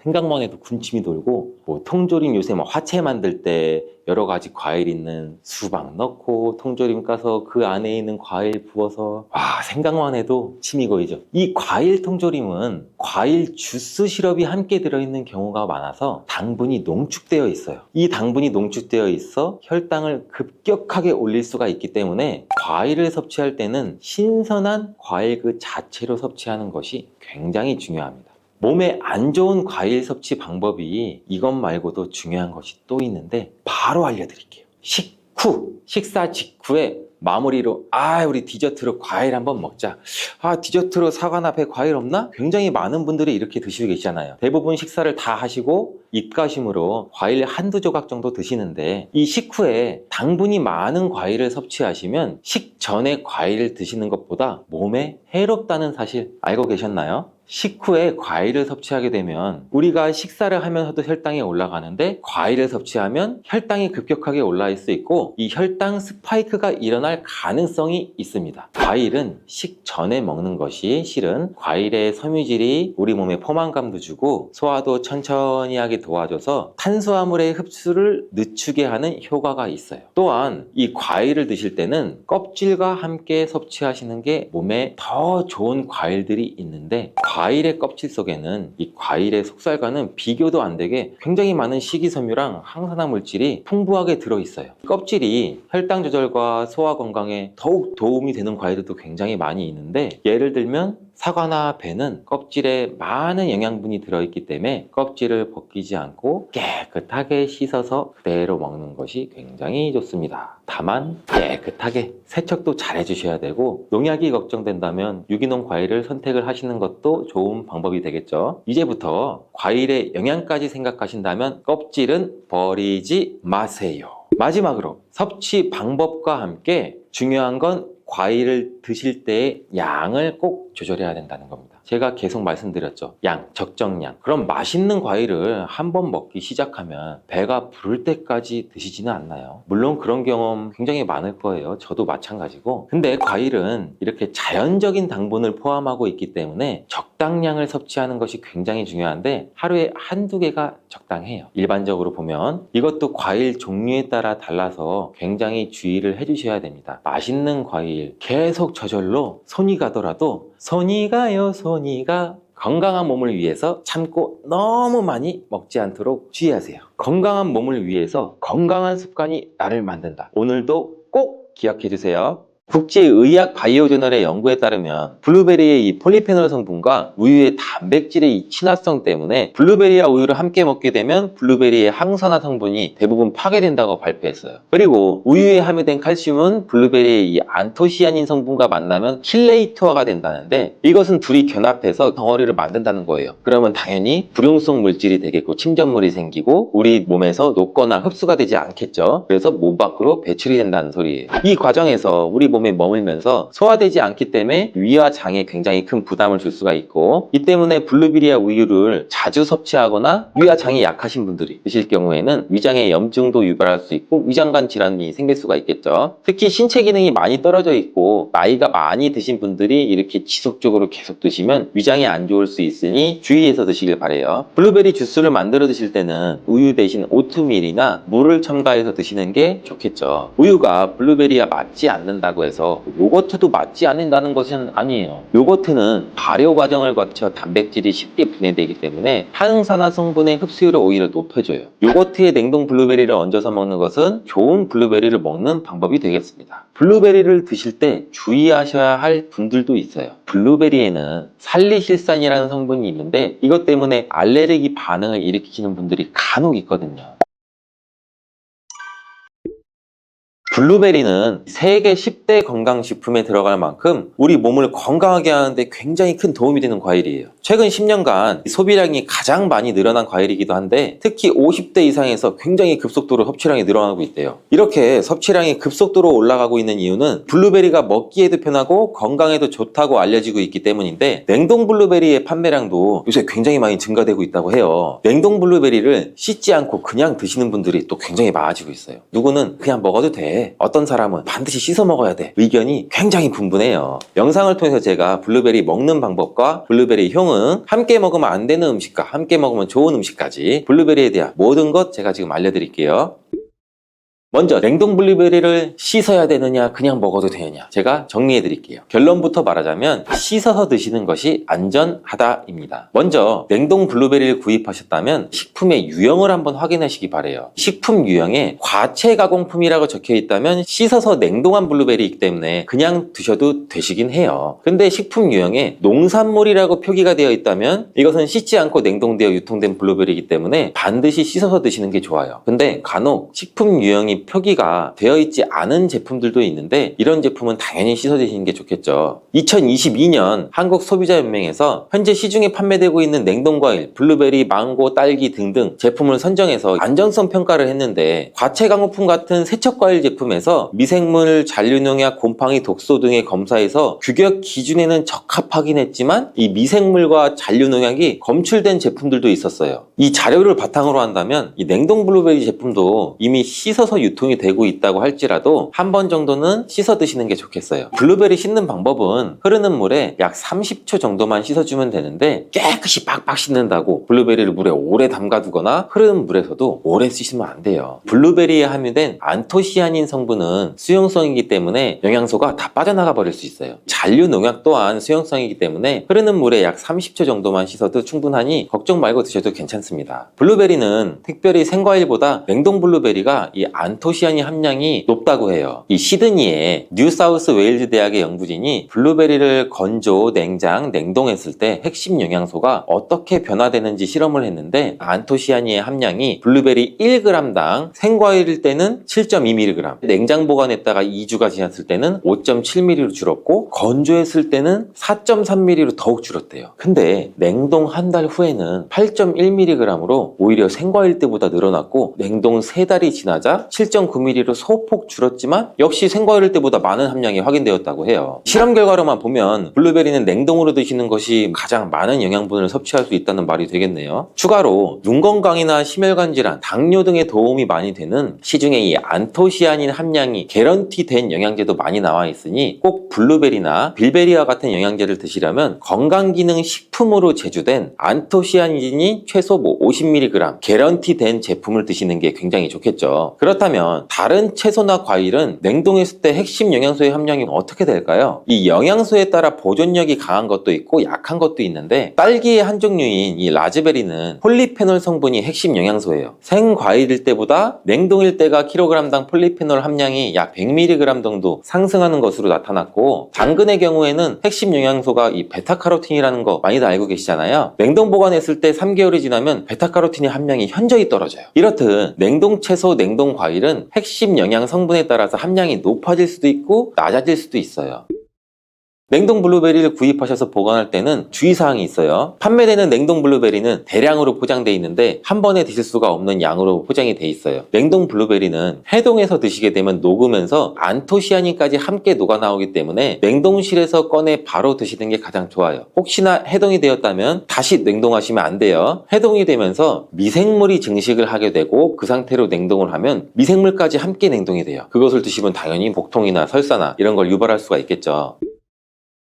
생각만 해도 군침이 돌고, 통조림 요새 화채 만들 때 여러 가지 과일 있는 수박 넣고 통조림 까서 그 안에 있는 과일 부어서, 생각만 해도 침이 고이죠. 이 과일 통조림은 과일 주스 시럽이 함께 들어있는 경우가 많아서 당분이 농축되어 있어요. 이 당분이 농축되어 있어 혈당을 급격하게 올릴 수가 있기 때문에 과일을 섭취할 때는 신선한 과일 그 자체로 섭취하는 것이 굉장히 중요합니다. 몸에 안 좋은 과일 섭취 방법이 이것 말고도 중요한 것이 또 있는데 바로 알려드릴게요. 식사 직후에 마무리로 우리 디저트로 과일 한번 먹자. 디저트로 사과나 배 과일 없나? 굉장히 많은 분들이 이렇게 드시고 계시잖아요. 대부분 식사를 다 하시고 입가심으로 과일 한두 조각 정도 드시는데, 이 식후에 당분이 많은 과일을 섭취하시면 식전에 과일을 드시는 것보다 몸에 해롭다는 사실 알고 계셨나요? 식후에 과일을 섭취하게 되면 우리가 식사를 하면서도 혈당이 올라가는데, 과일을 섭취하면 혈당이 급격하게 올라갈 수 있고 이 혈당 스파이크가 일어날 가능성이 있습니다. 과일은 식전에 먹는 것이 실은 과일의 섬유질이 우리 몸에 포만감도 주고 소화도 천천히 하게 도와줘서 탄수화물의 흡수를 늦추게 하는 효과가 있어요. 또한 이 과일을 드실 때는 껍질과 함께 섭취하시는 게 몸에 더 좋은 과일들이 있는데, 과일의 껍질 속에는 이 과일의 속살과는 비교도 안 되게 굉장히 많은 식이섬유랑 항산화 물질이 풍부하게 들어있어요. 껍질이 혈당 조절과 소화 건강에 더욱 도움이 되는 과일들도 굉장히 많이 있는데, 예를 들면 사과나 배는 껍질에 많은 영양분이 들어있기 때문에 껍질을 벗기지 않고 깨끗하게 씻어서 그대로 먹는 것이 굉장히 좋습니다. 다만 깨끗하게 세척도 잘 해주셔야 되고, 농약이 걱정된다면 유기농 과일을 선택을 하시는 것도 좋은 방법이 되겠죠. 이제부터 과일의 영양까지 생각하신다면 껍질은 버리지 마세요. 마지막으로 섭취 방법과 함께 중요한 건 과일을 드실 때의 양을 꼭 조절해야 된다는 겁니다. 제가 계속 말씀드렸죠. 양, 적정량. 그럼 맛있는 과일을 한번 먹기 시작하면 배가 부를 때까지 드시지는 않나요? 물론 그런 경험 굉장히 많을 거예요. 저도 마찬가지고. 근데 과일은 이렇게 자연적인 당분을 포함하고 있기 때문에 적당량을 섭취하는 것이 굉장히 중요한데, 하루에 한두 개가 적당해요. 일반적으로 보면 이것도 과일 종류에 따라 달라서 굉장히 주의를 해주셔야 됩니다. 맛있는 과일 계속 저절로 손이 가더라도 손이 가요, 손이 가. 건강한 몸을 위해서 참고 너무 많이 먹지 않도록 주의하세요. 건강한 몸을 위해서 건강한 습관이 나를 만든다. 오늘도 꼭 기억해 주세요. 국제의학 바이오저널의 연구에 따르면 블루베리의 이 폴리페놀 성분과 우유의 단백질의 이 친화성 때문에 블루베리와 우유를 함께 먹게 되면 블루베리의 항산화 성분이 대부분 파괴된다고 발표했어요. 그리고 우유에 함유된 칼슘은 블루베리의 이 안토시아닌 성분과 만나면 킬레이터가 된다는데, 이것은 둘이 결합해서 덩어리를 만든다는 거예요. 그러면 당연히 불용성 물질이 되겠고 침전물이 생기고 우리 몸에서 녹거나 흡수가 되지 않겠죠. 그래서 몸 밖으로 배출이 된다는 소리예요. 이 과정에서 우리 몸에 머물면서 소화되지 않기 때문에 위와 장에 굉장히 큰 부담을 줄 수가 있고, 이 때문에 블루베리와 우유를 자주 섭취하거나 위와 장이 약하신 분들이 드실 경우에는 위장에 염증도 유발할 수 있고 위장관 질환이 생길 수가 있겠죠. 특히 신체 기능이 많이 떨어져 있고 나이가 많이 드신 분들이 이렇게 지속적으로 계속 드시면 위장이 안 좋을 수 있으니 주의해서 드시길 바래요. 블루베리 주스를 만들어 드실 때는 우유 대신 오트밀이나 물을 첨가해서 드시는 게 좋겠죠. 우유가 블루베리와 맞지 않는다고 맞는다고 해서 요거트도 맞지 않는다는 것은 아니에요. 요거트는 발효 과정을 거쳐 단백질이 쉽게 분해되기 때문에 항산화 성분의 흡수율을 오히려 높여줘요. 요거트에 냉동 블루베리를 얹어서 먹는 것은 좋은 블루베리를 먹는 방법이 되겠습니다. 블루베리를 드실 때 주의하셔야 할 분들도 있어요. 블루베리에는 살리실산이라는 성분이 있는데 이것 때문에 알레르기 반응을 일으키시는 분들이 간혹 있거든요. 블루베리는 세계 10대 건강식품에 들어갈 만큼 우리 몸을 건강하게 하는데 굉장히 큰 도움이 되는 과일이에요. 최근 10년간 소비량이 가장 많이 늘어난 과일이기도 한데 특히 50대 이상에서 굉장히 급속도로 섭취량이 늘어나고 있대요. 이렇게 섭취량이 급속도로 올라가고 있는 이유는 블루베리가 먹기에도 편하고 건강에도 좋다고 알려지고 있기 때문인데 냉동 블루베리의 판매량도 요새 굉장히 많이 증가되고 있다고 해요. 냉동 블루베리를 씻지 않고 그냥 드시는 분들이 또 굉장히 많아지고 있어요. 누구는 그냥 먹어도 돼. 어떤 사람은 반드시 씻어 먹어야 돼. 의견이 굉장히 분분해요. 영상을 통해서 제가 블루베리 먹는 방법과 블루베리 효능, 함께 먹으면 안 되는 음식과 함께 먹으면 좋은 음식까지 블루베리에 대한 모든 것 제가 지금 알려드릴게요. 먼저 냉동 블루베리를 씻어야 되느냐 그냥 먹어도 되느냐 제가 정리해 드릴게요. 결론부터 말하자면 씻어서 드시는 것이 안전하다입니다. 먼저 냉동 블루베리를 구입하셨다면 식품의 유형을 한번 확인하시기 바래요. 식품 유형에 과체 가공품이라고 적혀 있다면 씻어서 냉동한 블루베리이기 때문에 그냥 드셔도 되시긴 해요. 근데 식품 유형에 농산물이라고 표기가 되어 있다면 이것은 씻지 않고 냉동되어 유통된 블루베리이기 때문에 반드시 씻어서 드시는 게 좋아요. 근데 간혹 식품 유형이 표기가 되어 있지 않은 제품들도 있는데 이런 제품은 당연히 씻어 드시는 게 좋겠죠. 2022년 한국소비자연맹에서 현재 시중에 판매되고 있는 냉동과일, 블루베리, 망고, 딸기 등등 제품을 선정해서 안전성 평가를 했는데 과체 가공품 같은 세척과일 제품에서 미생물, 잔류농약, 곰팡이, 독소 등의 검사에서 규격 기준에는 적합하긴 했지만 이 미생물과 잔류농약이 검출된 제품들도 있었어요. 이 자료를 바탕으로 한다면 이 냉동 블루베리 제품도 이미 씻어서 유통이 되고 있다고 할지라도 한 번 정도는 씻어 드시는 게 좋겠어요. 블루베리 씻는 방법은 흐르는 물에 약 30초 정도만 씻어주면 되는데 깨끗이 빡빡 씻는다고 블루베리를 물에 오래 담가두거나 흐르는 물에서도 오래 씻으면 안 돼요. 블루베리에 함유된 안토시아닌 성분은 수용성이기 때문에 영양소가 다 빠져나가 버릴 수 있어요. 잔류 농약 또한 수용성이기 때문에 흐르는 물에 약 30초 정도만 씻어도 충분하니 걱정 말고 드셔도 괜찮습니다. 블루베리는 특별히 생과일보다 냉동 블루베리가 이 안토시아닌 함량이 높다고 해요. 이 시드니의 뉴사우스 웨일즈 대학의 연구진이 블루베리를 건조, 냉장, 냉동했을 때 핵심 영양소가 어떻게 변화되는지 실험을 했는데 안토시아닌의 함량이 블루베리 1g당 생과일일 때는 7.2mg, 냉장 보관했다가 2주가 지났을 때는 5.7mg로 줄었고 건조했을 때는 4.3mg로 더욱 줄었대요. 근데 냉동 한 달 후에는 8.1mg으로 오히려 생과일 때보다 늘어났고 냉동 3달이 지나자 7.9mg로 소폭 줄었지만 역시 생과일 때보다 많은 함량이 확인되었다고 해요. 실험 결과로만 보면 블루베리는 냉동으로 드시는 것이 가장 많은 영양분을 섭취할 수 있다는 말이 되겠네요. 추가로 눈 건강이나 심혈관 질환, 당뇨 등에 도움이 많이 되는 시중에 이 안토시아닌 함량이 개런티된 영양제도 많이 나와 있으니 꼭 블루베리나 빌베리와 같은 영양제를 드시려면 건강기능 식품으로 제조된 안토시아닌이 최소 50mg 개런티된 제품을 드시는 게 굉장히 좋겠죠. 그렇다면 다른 채소나 과일은 냉동했을 때 핵심 영양소의 함량이 어떻게 될까요? 이 영양소에 따라 보존력이 강한 것도 있고 약한 것도 있는데 딸기의 한 종류인 이 라즈베리는 폴리페놀 성분이 핵심 영양소예요. 생과일일 때보다 냉동일 때가 킬로그램당 폴리페놀 함량이 약 100mg 정도 상승하는 것으로 나타났고 당근의 경우에는 핵심 영양소가 이 베타카로틴이라는 거 많이들 알고 계시잖아요. 냉동 보관했을 때 3개월이 지나면 베타카로틴의 함량이 현저히 떨어져요. 이렇듯 냉동 채소, 냉동 과일은 핵심 영양 성분에 따라서 함량이 높아질 수도 있고 낮아질 수도 있어요. 냉동 블루베리를 구입하셔서 보관할 때는 주의사항이 있어요. 판매되는 냉동 블루베리는 대량으로 포장되어 있는데 한 번에 드실 수가 없는 양으로 포장이 되어 있어요. 냉동 블루베리는 해동해서 드시게 되면 녹으면서 안토시아닌까지 함께 녹아 나오기 때문에 냉동실에서 꺼내 바로 드시는 게 가장 좋아요. 혹시나 해동이 되었다면 다시 냉동하시면 안 돼요. 해동이 되면서 미생물이 증식을 하게 되고 그 상태로 냉동을 하면 미생물까지 함께 냉동이 돼요. 그것을 드시면 당연히 복통이나 설사나 이런 걸 유발할 수가 있겠죠.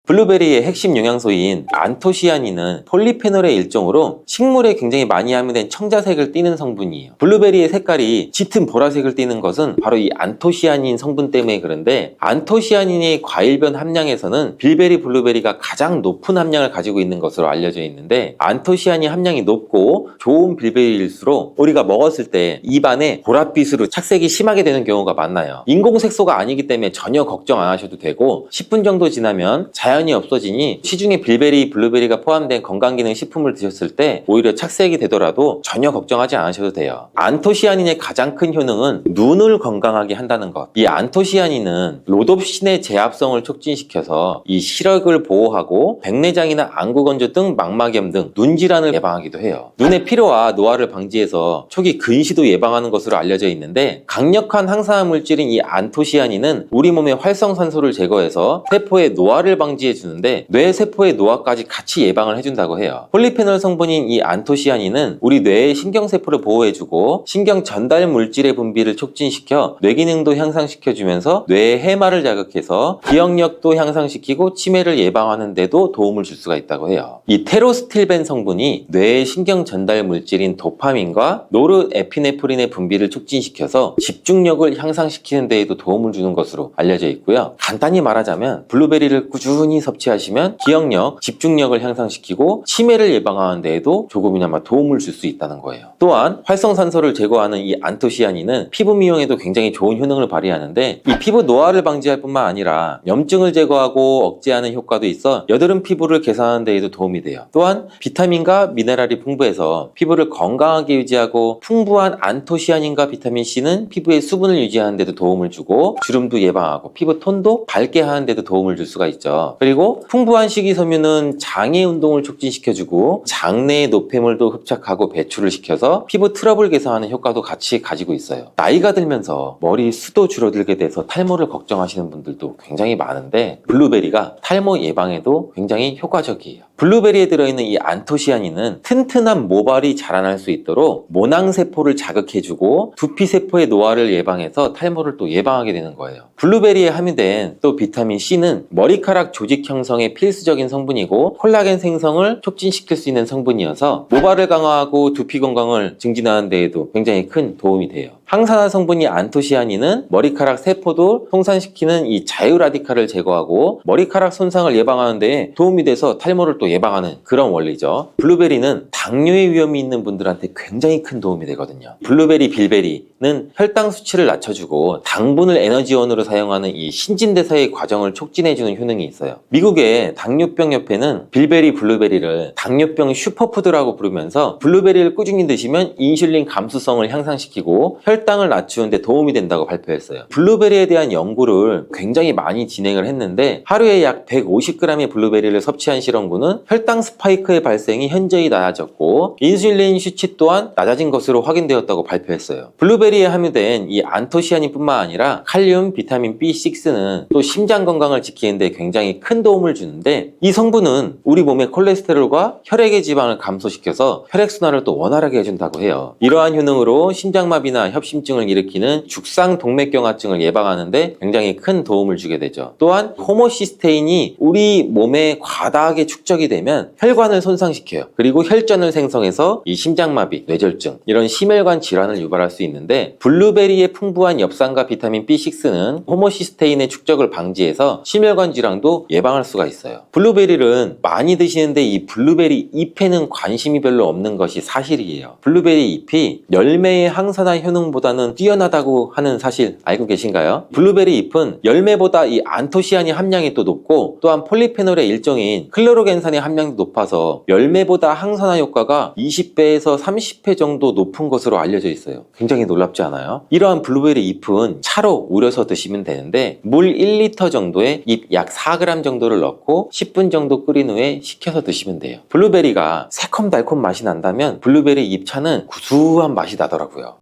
블루베리의 핵심 영양소인 안토시아닌은 폴리페놀의 일종으로 식물에 굉장히 많이 함유된 청자색을 띠는 성분이에요. 블루베리의 색깔이 짙은 보라색을 띠는 것은 바로 이 안토시아닌 성분 때문에 그런데, 안토시아닌의 과일변 함량에서는 빌베리 블루베리가 가장 높은 함량을 가지고 있는 것으로 알려져 있는데, 안토시아닌 함량이 높고 좋은 빌베리일수록 우리가 먹었을 때 입안에 보랏빛으로 착색이 심하게 되는 경우가 많나요. 인공색소가 아니기 때문에 전혀 걱정 안 하셔도 되고, 10분 정도 지나면 자연히 없어지니 시중에 빌베리, 블루베리가 포함된 건강기능 식품을 드셨을 때 오히려 착색이 되더라도 전혀 걱정하지 않으셔도 돼요. 안토시아닌의 가장 큰 효능은 눈을 건강하게 한다는 것. 이 안토시아닌은 로놉신의 제합성을 촉진시켜서 이 시력을 보호하고 백내장이나 안구건조 등 망막염 등 눈질환을 예방하기도 해요. 눈의 피로와 노화를 방지해서 초기 근시도 예방하는 것으로 알려져 있는데, 강력한 항산화 물질인 이 안토시아닌은 우리 몸의 활성산소를 제거해서 세포의 노화를 방지해 주는데, 뇌 세포의 노화까지 같이 예방을 해준다고 해요. 폴리페놀 성분인 이 안토시아닌은 우리 뇌의 신경세포를 보호해주고 신경 전달 물질의 분비를 촉진시켜 뇌 기능도 향상시켜주면서 뇌의 해마를 자극해서 기억력도 향상시키고 치매를 예방하는 데도 도움을 줄 수가 있다고 해요. 이 테로스틸벤 성분이 뇌의 신경 전달 물질인 도파민과 노르에피네프린의 분비를 촉진시켜서 집중력을 향상시키는 데에도 도움을 주는 것으로 알려져 있고요. 간단히 말하자면 블루베리를 꾸준히 섭취하시면 기억력, 집중력을 향상시키고 치매를 예방하는 데에도 조금이나마 도움을 줄 수 있다는 거예요. 또한 활성산소를 제거하는 이 안토시아닌은 피부 미용에도 굉장히 좋은 효능을 발휘하는데, 이 피부 노화를 방지할 뿐만 아니라 염증을 제거하고 억제하는 효과도 있어 여드름 피부를 개선하는 데에도 도움이 돼요. 또한 비타민과 미네랄이 풍부해서 피부를 건강하게 유지하고, 풍부한 안토시아닌과 비타민C는 피부의 수분을 유지하는 데도 도움을 주고 주름도 예방하고 피부 톤도 밝게 하는 데도 도움을 줄 수가 있죠. 그리고 풍부한 식이섬유는 장의 운동을 촉진시켜주고 장내의 노폐물도 흡착하고 배출을 시켜서 피부 트러블 개선하는 효과도 같이 가지고 있어요. 나이가 들면서 머리 숱도 줄어들게 돼서 탈모를 걱정하시는 분들도 굉장히 많은데, 블루베리가 탈모 예방에도 굉장히 효과적이에요. 블루베리에 들어있는 이 안토시아닌은 튼튼한 모발이 자라날 수 있도록 모낭세포를 자극해주고 두피세포의 노화를 예방해서 탈모를 또 예방하게 되는 거예요. 블루베리에 함유된 또 비타민C는 머리카락 조직 형성에 필수적인 성분이고 콜라겐 생성을 촉진시킬 수 있는 성분이어서 모발을 강화하고 두피 건강을 증진하는 데에도 굉장히 큰 도움이 돼요. 항산화 성분이 안토시아닌은 머리카락 세포도 송산시키는 이 자유라디칼을 제거하고 머리카락 손상을 예방하는 데 도움이 돼서 탈모를 또 예방하는 그런 원리죠. 블루베리는 당뇨의 위험이 있는 분들한테 굉장히 큰 도움이 되거든요. 블루베리, 빌베리는 혈당 수치를 낮춰주고 당분을 에너지원으로 사용하는 이 신진대사의 과정을 촉진해주는 효능이 있어요. 미국의 당뇨병 협회는 빌베리, 블루베리를 당뇨병 슈퍼푸드라고 부르면서 블루베리를 꾸준히 드시면 인슐린 감수성을 향상시키고 혈당을 낮추는 데 도움이 된다고 발표했어요. 블루베리에 대한 연구를 굉장히 많이 진행을 했는데, 하루에 약 150g의 블루베리를 섭취한 실험군은 혈당 스파이크의 발생이 현저히 낮아졌고 인슐린 수치 또한 낮아진 것으로 확인되었다고 발표했어요. 블루베리에 함유된 이 안토시아닌뿐만 아니라 칼륨, 비타민 B6는 또 심장 건강을 지키는 데 굉장히 큰 도움을 주는데, 이 성분은 우리 몸의 콜레스테롤과 혈액의 지방을 감소시켜서 혈액순환을 또 원활하게 해준다고 해요. 이러한 효능으로 심장마비나 협심증을 일으키는 죽상동맥경화증을 예방하는 데 굉장히 큰 도움을 주게 되죠. 또한 호모시스테인이 우리 몸에 과다하게 축적이 되면 혈관을 손상시켜요. 그리고 혈전을 생성해서 이 심장마비, 뇌졸중 이런 심혈관 질환을 유발할 수 있는데, 블루베리의 풍부한 엽산과 비타민 B6는 호모시스테인의 축적을 방지해서 심혈관 질환도 예방할 수가 있어요. 블루베리를 많이 드시는데 이 블루베리 잎에는 관심이 별로 없는 것이 사실이에요. 블루베리 잎이 열매의 항산화 효능보다는 뛰어나다고 하는 사실 알고 계신가요? 블루베리 잎은 열매보다 이 안토시아닌 함량이 또 높고, 또한 폴리페놀의 일종인 클로로겐산의 함량도 높아서 열매보다 항산화 효과가 20배에서 30배 정도 높은 것으로 알려져 있어요. 굉장히 놀랍지 않아요? 이러한 블루베리 잎은 차로 우려서 드시면 되는데, 물 1리터 정도에 잎 약 4g 정도를 넣고 10분 정도 끓인 후에 식혀서 드시면 돼요. 블루베리가 새콤달콤 맛이 난다면 블루베리 잎차는 구수한 맛이 나더라고요.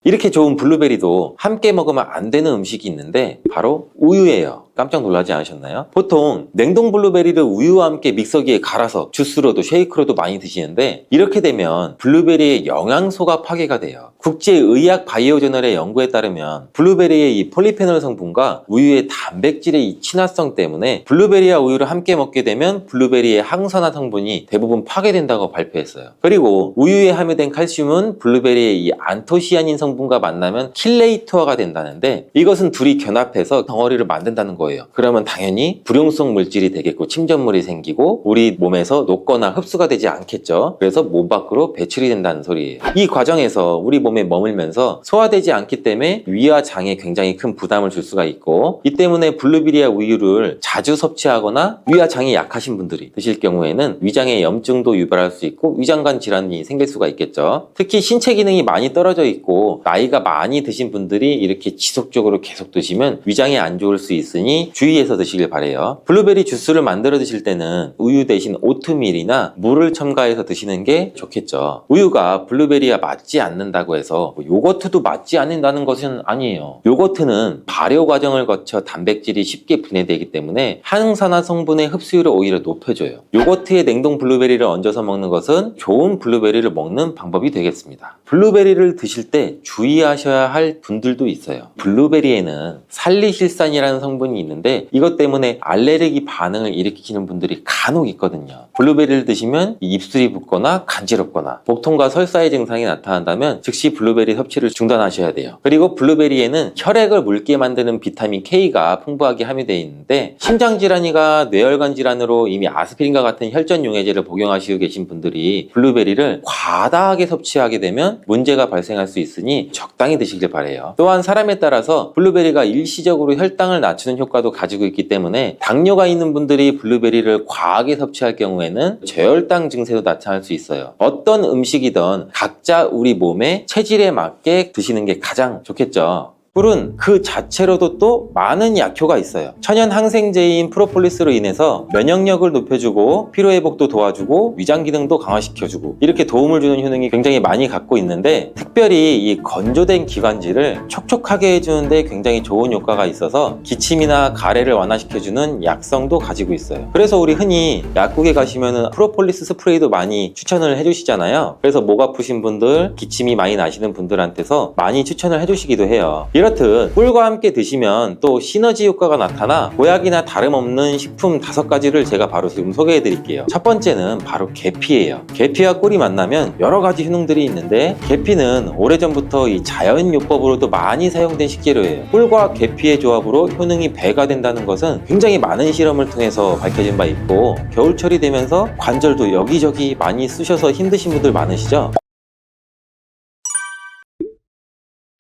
이렇게 좋은 블루베리도 함께 먹으면 안 되는 음식이 있는데 바로 우유예요. 깜짝 놀라지 않으셨나요? 보통 냉동 블루베리를 우유와 함께 믹서기에 갈아서 주스로도 쉐이크로도 많이 드시는데 이렇게 되면 블루베리의 영양소가 파괴가 돼요. 국제의학 바이오저널의 연구에 따르면 블루베리의 이 폴리페놀 성분과 우유의 단백질의 이 친화성 때문에 블루베리와 우유를 함께 먹게 되면 블루베리의 항산화 성분이 대부분 파괴된다고 발표했어요. 그리고 우유에 함유된 칼슘은 블루베리의 이 안토시아닌 성분과 만나면 킬레이터화가 된다는데 이것은 둘이 결합해서 덩어리를 만든다는 거예요. 그러면 당연히 불용성 물질이 되겠고 침전물이 생기고 우리 몸에서 녹거나 흡수가 되지 않겠죠. 그래서 몸 밖으로 배출이 된다는 소리예요. 이 과정에서 우리 몸에 머물면서 소화되지 않기 때문에 위와 장에 굉장히 큰 부담을 줄 수가 있고 이 때문에 블루베리와 우유를 자주 섭취하거나 위와 장이 약하신 분들이 드실 경우에는 위장에 염증도 유발할 수 있고 위장관 질환이 생길 수가 있겠죠. 특히 신체 기능이 많이 떨어져 있고 나이가 많이 드신 분들이 이렇게 지속적으로 계속 드시면 위장에 안 좋을 수 있으니 주의해서 드시길 바래요. 블루베리 주스를 만들어 드실 때는 우유 대신 오트밀이나 물을 첨가해서 드시는 게 좋겠죠. 우유가 블루베리와 맞지 않는다고 해서 요거트도 맞지 않는다는 것은 아니에요. 요거트는 발효 과정을 거쳐 단백질이 쉽게 분해되기 때문에 항산화 성분의 흡수율을 오히려 높여줘요. 요거트에 냉동 블루베리를 얹어서 먹는 것은 좋은 블루베리를 먹는 방법이 되겠습니다. 블루베리를 드실 때 주의하셔야 할 분들도 있어요. 블루베리에는 살리실산이라는 성분이 있는데 이것 때문에 알레르기 반응을 일으키는 분들이 간혹 있거든요. 블루베리를 드시면 입술이 붓거나 간지럽거나 복통과 설사의 증상이 나타난다면 즉시 블루베리 섭취를 중단하셔야 돼요. 그리고 블루베리에는 혈액을 묽게 만드는 비타민 K가 풍부하게 함유되어 있는데 심장질환이나 뇌혈관 질환으로 이미 아스피린과 같은 혈전 용해제를 복용하시고 계신 분들이 블루베리를 과다하게 섭취하게 되면 문제가 발생할 수 있으니 적당히 드시길 바래요. 또한 사람에 따라서 블루베리가 일시적으로 혈당을 낮추는 효과도 가지고 있기 때문에 당뇨가 있는 분들이 블루베리를 과하게 섭취할 경우에는 저혈당 증세도 나타날 수 있어요. 어떤 음식이든 각자 우리 몸의 체질에 맞게 드시는 게 가장 좋겠죠. 꿀은 그 자체로도 또 많은 약효가 있어요. 천연 항생제인 프로폴리스로 인해서 면역력을 높여주고 피로회복도 도와주고 위장 기능도 강화시켜주고 이렇게 도움을 주는 효능이 굉장히 많이 갖고 있는데 특별히 이 건조된 기관지를 촉촉하게 해주는데 굉장히 좋은 효과가 있어서 기침이나 가래를 완화시켜주는 약성도 가지고 있어요. 그래서 우리 흔히 약국에 가시면 프로폴리스 스프레이도 많이 추천을 해주시잖아요. 그래서 목 아프신 분들, 기침이 많이 나시는 분들한테서 많이 추천을 해주시기도 해요. 이렇듯 꿀과 함께 드시면 또 시너지 효과가 나타나 보약이나 다름없는 식품 5가지를 제가 바로 지금 소개해 드릴게요. 첫 번째는 바로 계피예요. 계피와 꿀이 만나면 여러 가지 효능들이 있는데 계피는 오래전부터 이 자연요법으로도 많이 사용된 식재료예요. 꿀과 계피의 조합으로 효능이 배가 된다는 것은 굉장히 많은 실험을 통해서 밝혀진 바 있고 겨울철이 되면서 관절도 여기저기 많이 쑤셔서 힘드신 분들 많으시죠?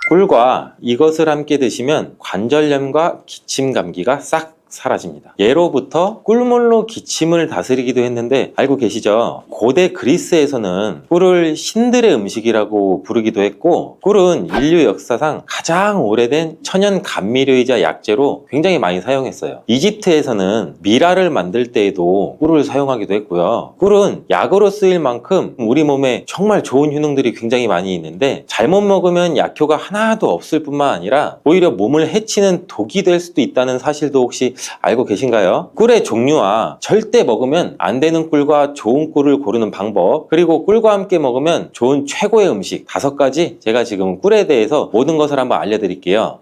꿀과 이것을 함께 드시면 관절염과 기침 감기가 싹 사라집니다. 예로부터 꿀물로 기침을 다스리기도 했는데 알고 계시죠? 고대 그리스에서는 꿀을 신들의 음식이라고 부르기도 했고 꿀은 인류 역사상 가장 오래된 천연 감미료이자 약재로 굉장히 많이 사용했어요. 이집트에서는 미라를 만들 때에도 꿀을 사용하기도 했고요. 꿀은 약으로 쓰일 만큼 우리 몸에 정말 좋은 효능들이 굉장히 많이 있는데 잘못 먹으면 약효가 하나도 없을 뿐만 아니라 오히려 몸을 해치는 독이 될 수도 있다는 사실도 혹시 알고 계신가요? 꿀의 종류와 절대 먹으면 안 되는 꿀과 좋은 꿀을 고르는 방법, 그리고 꿀과 함께 먹으면 좋은 최고의 음식 5가지 제가 지금 꿀에 대해서 모든 것을 한번 알려드릴게요.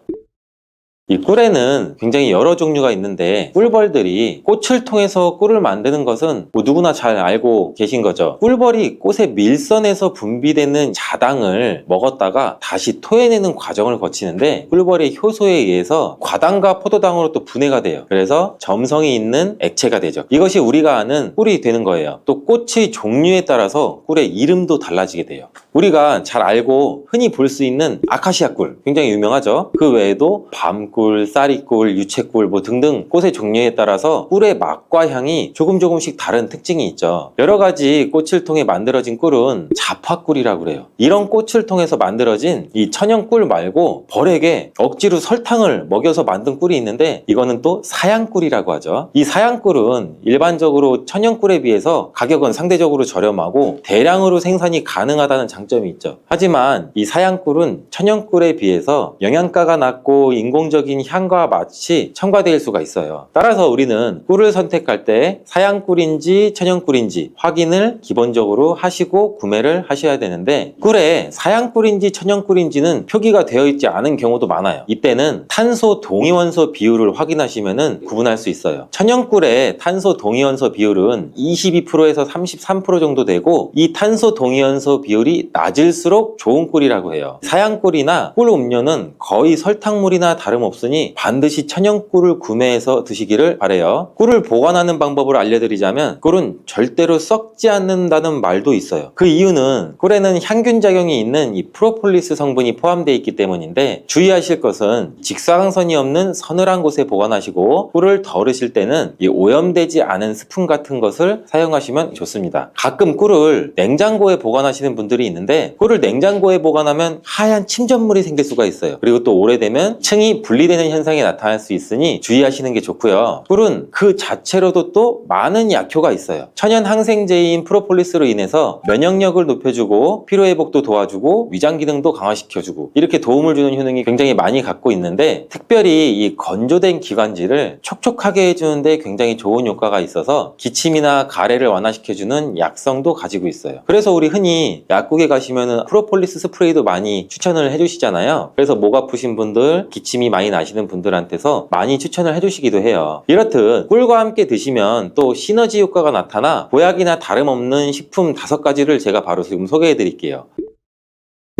이 꿀에는 굉장히 여러 종류가 있는데 꿀벌들이 꽃을 통해서 꿀을 만드는 것은 뭐 누구나 잘 알고 계신 거죠. 꿀벌이 꽃의 밀선에서 분비되는 자당을 먹었다가 다시 토해내는 과정을 거치는데 꿀벌의 효소에 의해서 과당과 포도당으로 또 분해가 돼요. 그래서 점성이 있는 액체가 되죠. 이것이 우리가 아는 꿀이 되는 거예요. 또 꽃의 종류에 따라서 꿀의 이름도 달라지게 돼요. 우리가 잘 알고 흔히 볼 수 있는 아카시아 꿀 굉장히 유명하죠. 그 외에도 밤꿀, 쌀이꿀, 유채꿀 뭐 등등 꽃의 종류에 따라서 꿀의 맛과 향이 조금씩 다른 특징이 있죠. 여러 가지 꽃을 통해 만들어진 꿀은 자파꿀이라고 그래요. 이런 꽃을 통해서 만들어진 이 천연꿀 말고 벌에게 억지로 설탕을 먹여서 만든 꿀이 있는데 이거는 또 사양꿀이라고 하죠. 이 사양꿀은 일반적으로 천연꿀에 비해서 가격은 상대적으로 저렴하고 대량으로 생산이 가능하다는 장점이 있죠. 하지만 이 사양꿀은 천연꿀에 비해서 영양가가 낮고 인공적인 독보적인 향과 맛이 첨가될 수가 있어요. 따라서 우리는 꿀을 선택할 때 사양 꿀인지 천연 꿀인지 확인을 기본적으로 하시고 구매를 하셔야 되는데, 꿀에 사양 꿀인지 천연 꿀인지는 표기가 되어 있지 않은 경우도 많아요. 이때는 탄소 동위원소 비율을 확인하시면 구분할 수 있어요. 천연 꿀의 탄소 동위원소 비율은 22%에서 33% 정도 되고, 이 탄소 동위원소 비율이 낮을수록 좋은 꿀이라고 해요. 사양 꿀이나 꿀 음료는 거의 설탕물이나 다름없으니 반드시 천연 꿀을 구매해서 드시기를 바래요. 꿀을 보관하는 방법을 알려드리자면, 꿀은 절대로 썩지 않는다는 말도 있어요. 그 이유는 꿀에는 향균 작용이 있는 이 프로폴리스 성분이 포함되어 있기 때문인데, 주의하실 것은 직사광선이 없는 서늘한 곳에 보관하시고, 꿀을 덜으실 때는 이 오염되지 않은 스푼 같은 것을 사용하시면 좋습니다. 가끔 꿀을 냉장고에 보관하시는 분들이 있는데, 꿀을 냉장고에 보관하면 하얀 침전물이 생길 수가 있어요. 그리고 또 오래되면 층이 분리되는 현상이 나타날 수 있으니 주의하시는 게 좋고요. 꿀은 그 자체로도 또 많은 약효가 있어요. 천연 항생제인 프로폴리스로 인해서 면역력을 높여주고 피로회복도 도와주고 위장 기능도 강화시켜주고 이렇게 도움을 주는 효능이 굉장히 많이 갖고 있는데, 특별히 이 건조된 기관지를 촉촉하게 해주는데 굉장히 좋은 효과가 있어서 기침이나 가래를 완화시켜주는 약성도 가지고 있어요. 그래서 우리 흔히 약국에 가시면 프로폴리스 스프레이도 많이 추천을 해주시잖아요. 그래서 목 아프신 분들, 기침이 많이 나시는 분들한테서 많이 추천을 해주시기도 해요. 이렇듯 꿀과 함께 드시면 또 시너지 효과가 나타나 보약이나 다름없는 식품 5가지를 제가 바로 지금 소개해 드릴게요.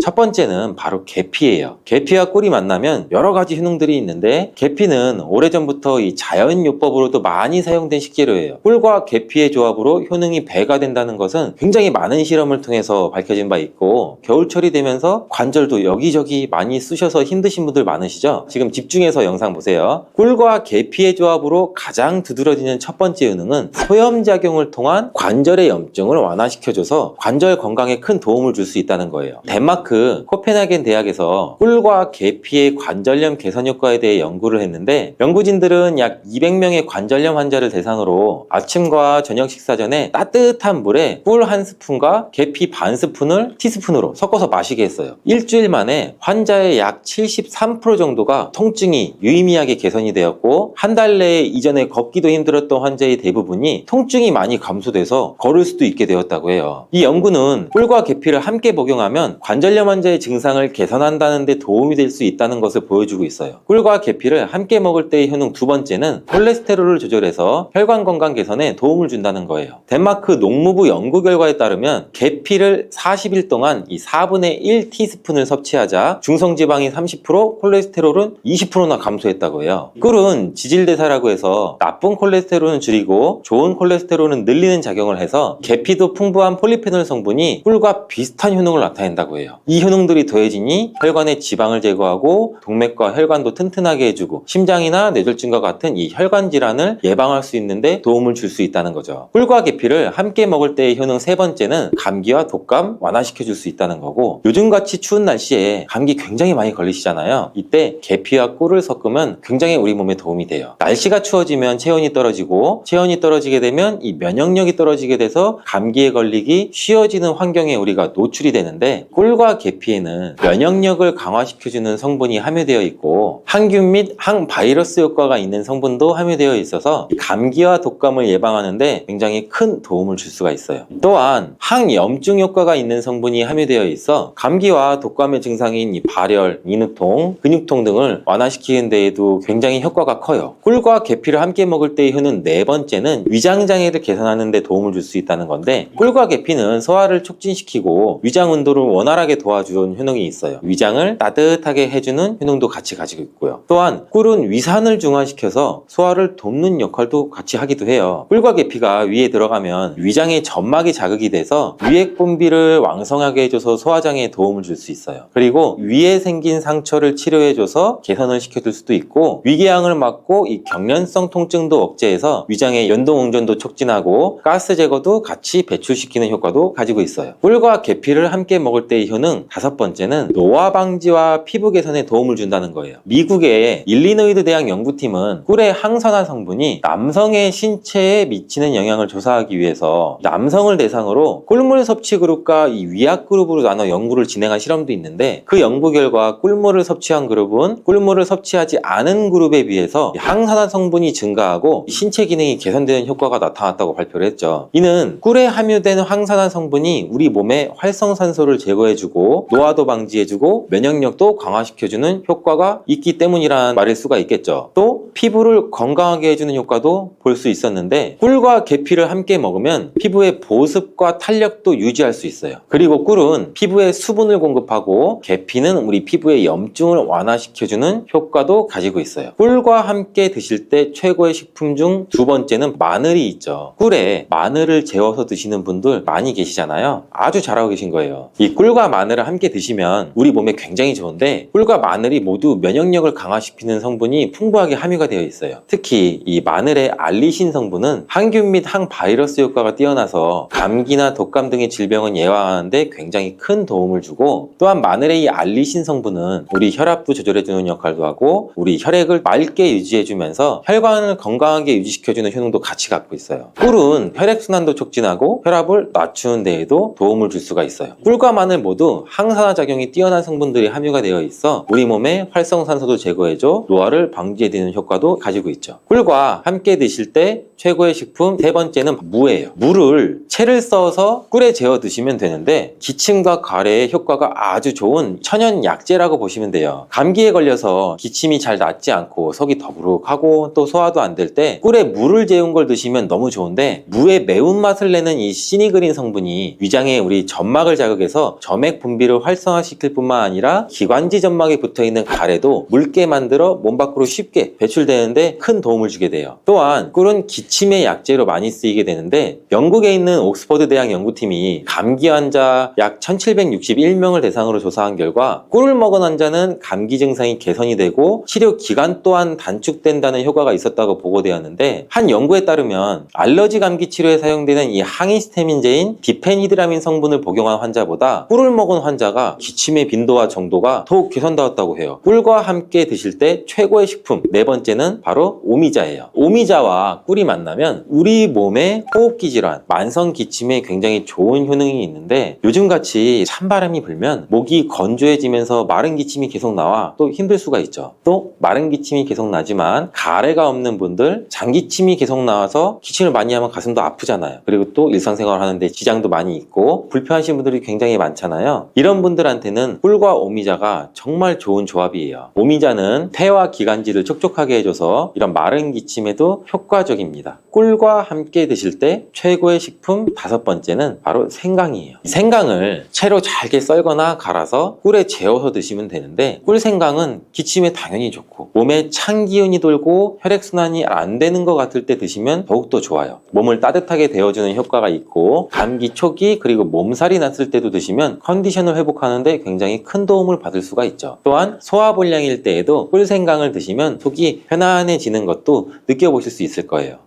첫 번째는 바로 계피예요. 계피와 꿀이 만나면 여러 가지 효능들이 있는데, 계피는 오래전부터 이 자연요법으로도 많이 사용된 식재료예요. 꿀과 계피의 조합으로 효능이 배가 된다는 것은 굉장히 많은 실험을 통해서 밝혀진 바 있고, 겨울철이 되면서 관절도 여기저기 많이 쑤셔서 힘드신 분들 많으시죠? 지금 집중해서 영상 보세요. 꿀과 계피의 조합으로 가장 두드러지는 첫 번째 효능은 소염작용을 통한 관절의 염증을 완화시켜줘서 관절 건강에 큰 도움을 줄 수 있다는 거예요. 덴마크 코펜하겐 대학에서 꿀과 계피의 관절염 개선 효과에 대해 연구를 했는데, 연구진들은 약 200명의 관절염 환자를 대상으로 아침과 저녁 식사 전에 따뜻한 물에 꿀 1스푼과 계피 반 스푼을 티스푼으로 섞어서 마시게 했어요. 일주일 만에 환자의 약 73% 정도가 통증이 유의미하게 개선이 되었고, 한 달 내에 이전에 걷기도 힘들었던 환자의 대부분이 통증이 많이 감소돼서 걸을 수도 있게 되었다고 해요. 이 연구는 꿀과 계피를 함께 복용하면 관절염 환자의 증상을 개선한다는 데 도움이 될 수 있다는 것을 보여주고 있어요. 꿀과 계피를 함께 먹을 때의 효능 두 번째는 콜레스테롤을 조절해서 혈관 건강 개선에 도움을 준다는 거예요. 덴마크 농무부 연구 결과에 따르면 계피를 40일 동안 이 4분의 1 티스푼을 섭취하자 중성지방이 30%, 콜레스테롤은 20%나 감소했다고 해요. 꿀은 지질대사라고 해서 나쁜 콜레스테롤은 줄이고 좋은 콜레스테롤은 늘리는 작용을 해서, 계피도 풍부한 폴리페놀 성분이 꿀과 비슷한 효능을 나타낸다고 해요. 이 효능들이 더해지니 혈관의 지방을 제거하고 동맥과 혈관도 튼튼하게 해주고 심장이나 뇌졸중과 같은 이 혈관 질환을 예방할 수 있는데 도움을 줄 수 있다는 거죠. 꿀과 계피를 함께 먹을 때의 효능 세 번째는 감기와 독감 완화시켜 줄 수 있다는 거고, 요즘같이 추운 날씨에 감기 굉장히 많이 걸리시잖아요. 이때 계피와 꿀을 섞으면 굉장히 우리 몸에 도움이 돼요. 날씨가 추워지면 체온이 떨어지고, 체온이 떨어지게 되면 이 면역력이 떨어지게 돼서 감기에 걸리기 쉬워지는 환경에 우리가 노출이 되는데, 꿀과 계피에는 면역력을 강화시켜주는 성분이 함유되어 있고, 항균 및 항바이러스 효과가 있는 성분도 함유되어 있어서 감기와 독감을 예방하는데 굉장히 큰 도움을 줄 수가 있어요. 또한 항염증 효과가 있는 성분이 함유되어 있어 감기와 독감의 증상인 이 발열, 인후통, 근육통 등을 완화시키는 데에도 굉장히 효과가 커요. 꿀과 계피를 함께 먹을 때의 효능 네 번째는 위장장애를 개선하는 데 도움을 줄 수 있다는 건데, 꿀과 계피는 소화를 촉진시키고 위장 온도를 원활하게 도와주는 효능이 있어요. 위장을 따뜻하게 해주는 효능도 같이 가지고 있고요. 또한 꿀은 위산을 중화시켜서 소화를 돕는 역할도 같이 하기도 해요. 꿀과 계피가 위에 들어가면 위장의 점막이 자극이 돼서 위액 분비를 왕성하게 해줘서 소화장애에 도움을 줄 수 있어요. 그리고 위에 생긴 상처를 치료해줘서 개선을 시켜줄 수도 있고, 위궤양을 막고 이 경련성 통증도 억제해서 위장의 연동 응전도 촉진하고 가스 제거도 같이 배출시키는 효과도 가지고 있어요. 꿀과 계피를 함께 먹을 때의 효능 효능 다섯 번째는 노화 방지와 피부 개선에 도움을 준다는 거예요. 미국의 일리노이드 대학 연구팀은 꿀의 항산화 성분이 남성의 신체에 미치는 영향을 조사하기 위해서 남성을 대상으로 꿀물 섭취 그룹과 이 위약 그룹으로 나눠 연구를 진행한 실험도 있는데, 그 연구 결과 꿀물을 섭취한 그룹은 꿀물을 섭취하지 않은 그룹에 비해서 항산화 성분이 증가하고 신체 기능이 개선되는 효과가 나타났다고 발표를 했죠. 이는 꿀에 함유된 항산화 성분이 우리 몸에 활성산소를 제거해주고 노화도 방지해주고 면역력도 강화시켜주는 효과가 있기 때문이라는 말일 수가 있겠죠. 또 피부를 건강하게 해주는 효과도 볼 수 있었는데, 꿀과 계피를 함께 먹으면 피부의 보습과 탄력도 유지할 수 있어요. 그리고 꿀은 피부에 수분을 공급하고 계피는 우리 피부의 염증을 완화시켜주는 효과도 가지고 있어요. 꿀과 함께 드실 때 최고의 식품 중 두 번째는 마늘이 있죠. 꿀에 마늘을 재워서 드시는 분들 많이 계시잖아요. 아주 잘하고 계신 거예요. 이 꿀과 마늘을 함께 드시면 우리 몸에 굉장히 좋은데, 꿀과 마늘이 모두 면역력을 강화시키는 성분이 풍부하게 함유가 되어 있어요. 특히 이 마늘의 알리신 성분은 항균 및 항바이러스 효과가 뛰어나서 감기나 독감 등의 질병을 예방하는데 굉장히 큰 도움을 주고, 또한 마늘의 이 알리신 성분은 우리 혈압도 조절해주는 역할도 하고 우리 혈액을 맑게 유지해주면서 혈관을 건강하게 유지시켜주는 효능도 같이 갖고 있어요. 꿀은 혈액순환도 촉진하고 혈압을 낮추는 데에도 도움을 줄 수가 있어요. 꿀과 마늘 모두 항산화 작용이 뛰어난 성분들이 함유가 되어 있어 우리 몸에 활성산소도 제거해줘 노화를 방지해주는 효과도 가지고 있죠. 꿀과 함께 드실 때 최고의 식품 세 번째는 무예요. 무를 채를 써서 꿀에 재워 드시면 되는데, 기침과 가래에 효과가 아주 좋은 천연 약재라고 보시면 돼요. 감기에 걸려서 기침이 잘 낫지 않고 속이 더부룩하고 또 소화도 안 될 때 꿀에 무를 재운 걸 드시면 너무 좋은데, 무의 매운맛을 내는 이 시니그린 성분이 위장에 우리 점막을 자극해서 점액 분비를 활성화시킬 뿐만 아니라 기관지 점막에 붙어있는 가래도 묽게 만들어 몸 밖으로 쉽게 배출되는데 큰 도움을 주게 돼요. 또한 꿀은 기침의 약재로 많이 쓰이게 되는데, 영국에 있는 옥스퍼드 대학 연구팀이 감기 환자 약 1761명을 대상으로 조사한 결과 꿀을 먹은 환자는 감기 증상이 개선이 되고 치료 기간 또한 단축된다는 효과가 있었다고 보고되었는데, 한 연구에 따르면 알러지 감기 치료에 사용되는 이 항히스타민제인 디페니드라민 성분을 복용한 환자보다 꿀을 먹은 환자가 기침의 빈도와 정도가 더욱 개선되었다고 해요. 꿀과 함께 드실 때 최고의 식품 네 번째는 바로 오미자예요. 오미자와 꿀이 만나면 우리 몸의 호흡기 질환, 만성 기침에 굉장히 좋은 효능이 있는데, 요즘같이 찬바람이 불면 목이 건조해지면서 마른 기침이 계속 나와 또 힘들 수가 있죠. 또 마른 기침이 계속 나지만 가래가 없는 분들, 장기침이 계속 나와서 기침을 많이 하면 가슴도 아프잖아요. 그리고 또 일상생활 하는데 지장도 많이 있고 불편하신 분들이 굉장히 많잖아요. 이런 분들한테는 꿀과 오미자가 정말 좋은 조합이에요. 오미자는 폐와 기관지를 촉촉하게 해줘서 이런 마른 기침에도 효과적입니다. 꿀과 함께 드실 때 최고의 식품 다섯 번째는 바로 생강이에요. 생강을 채로 잘게 썰거나 갈아서 꿀에 재워서 드시면 되는데, 꿀생강은 기침에 당연히 좋고 몸에 찬 기운이 돌고 혈액순환이 안 되는 것 같을 때 드시면 더욱더 좋아요. 몸을 따뜻하게 데워주는 효과가 있고, 감기 초기 그리고 몸살이 났을 때도 드시면 컨디션을 회복하는데 굉장히 큰 도움을 받을 수가 있죠. 또한 소화불량일 때에도 꿀생강을 드시면 속이 편안해지는 것도 느껴보실 수 있을 거예요.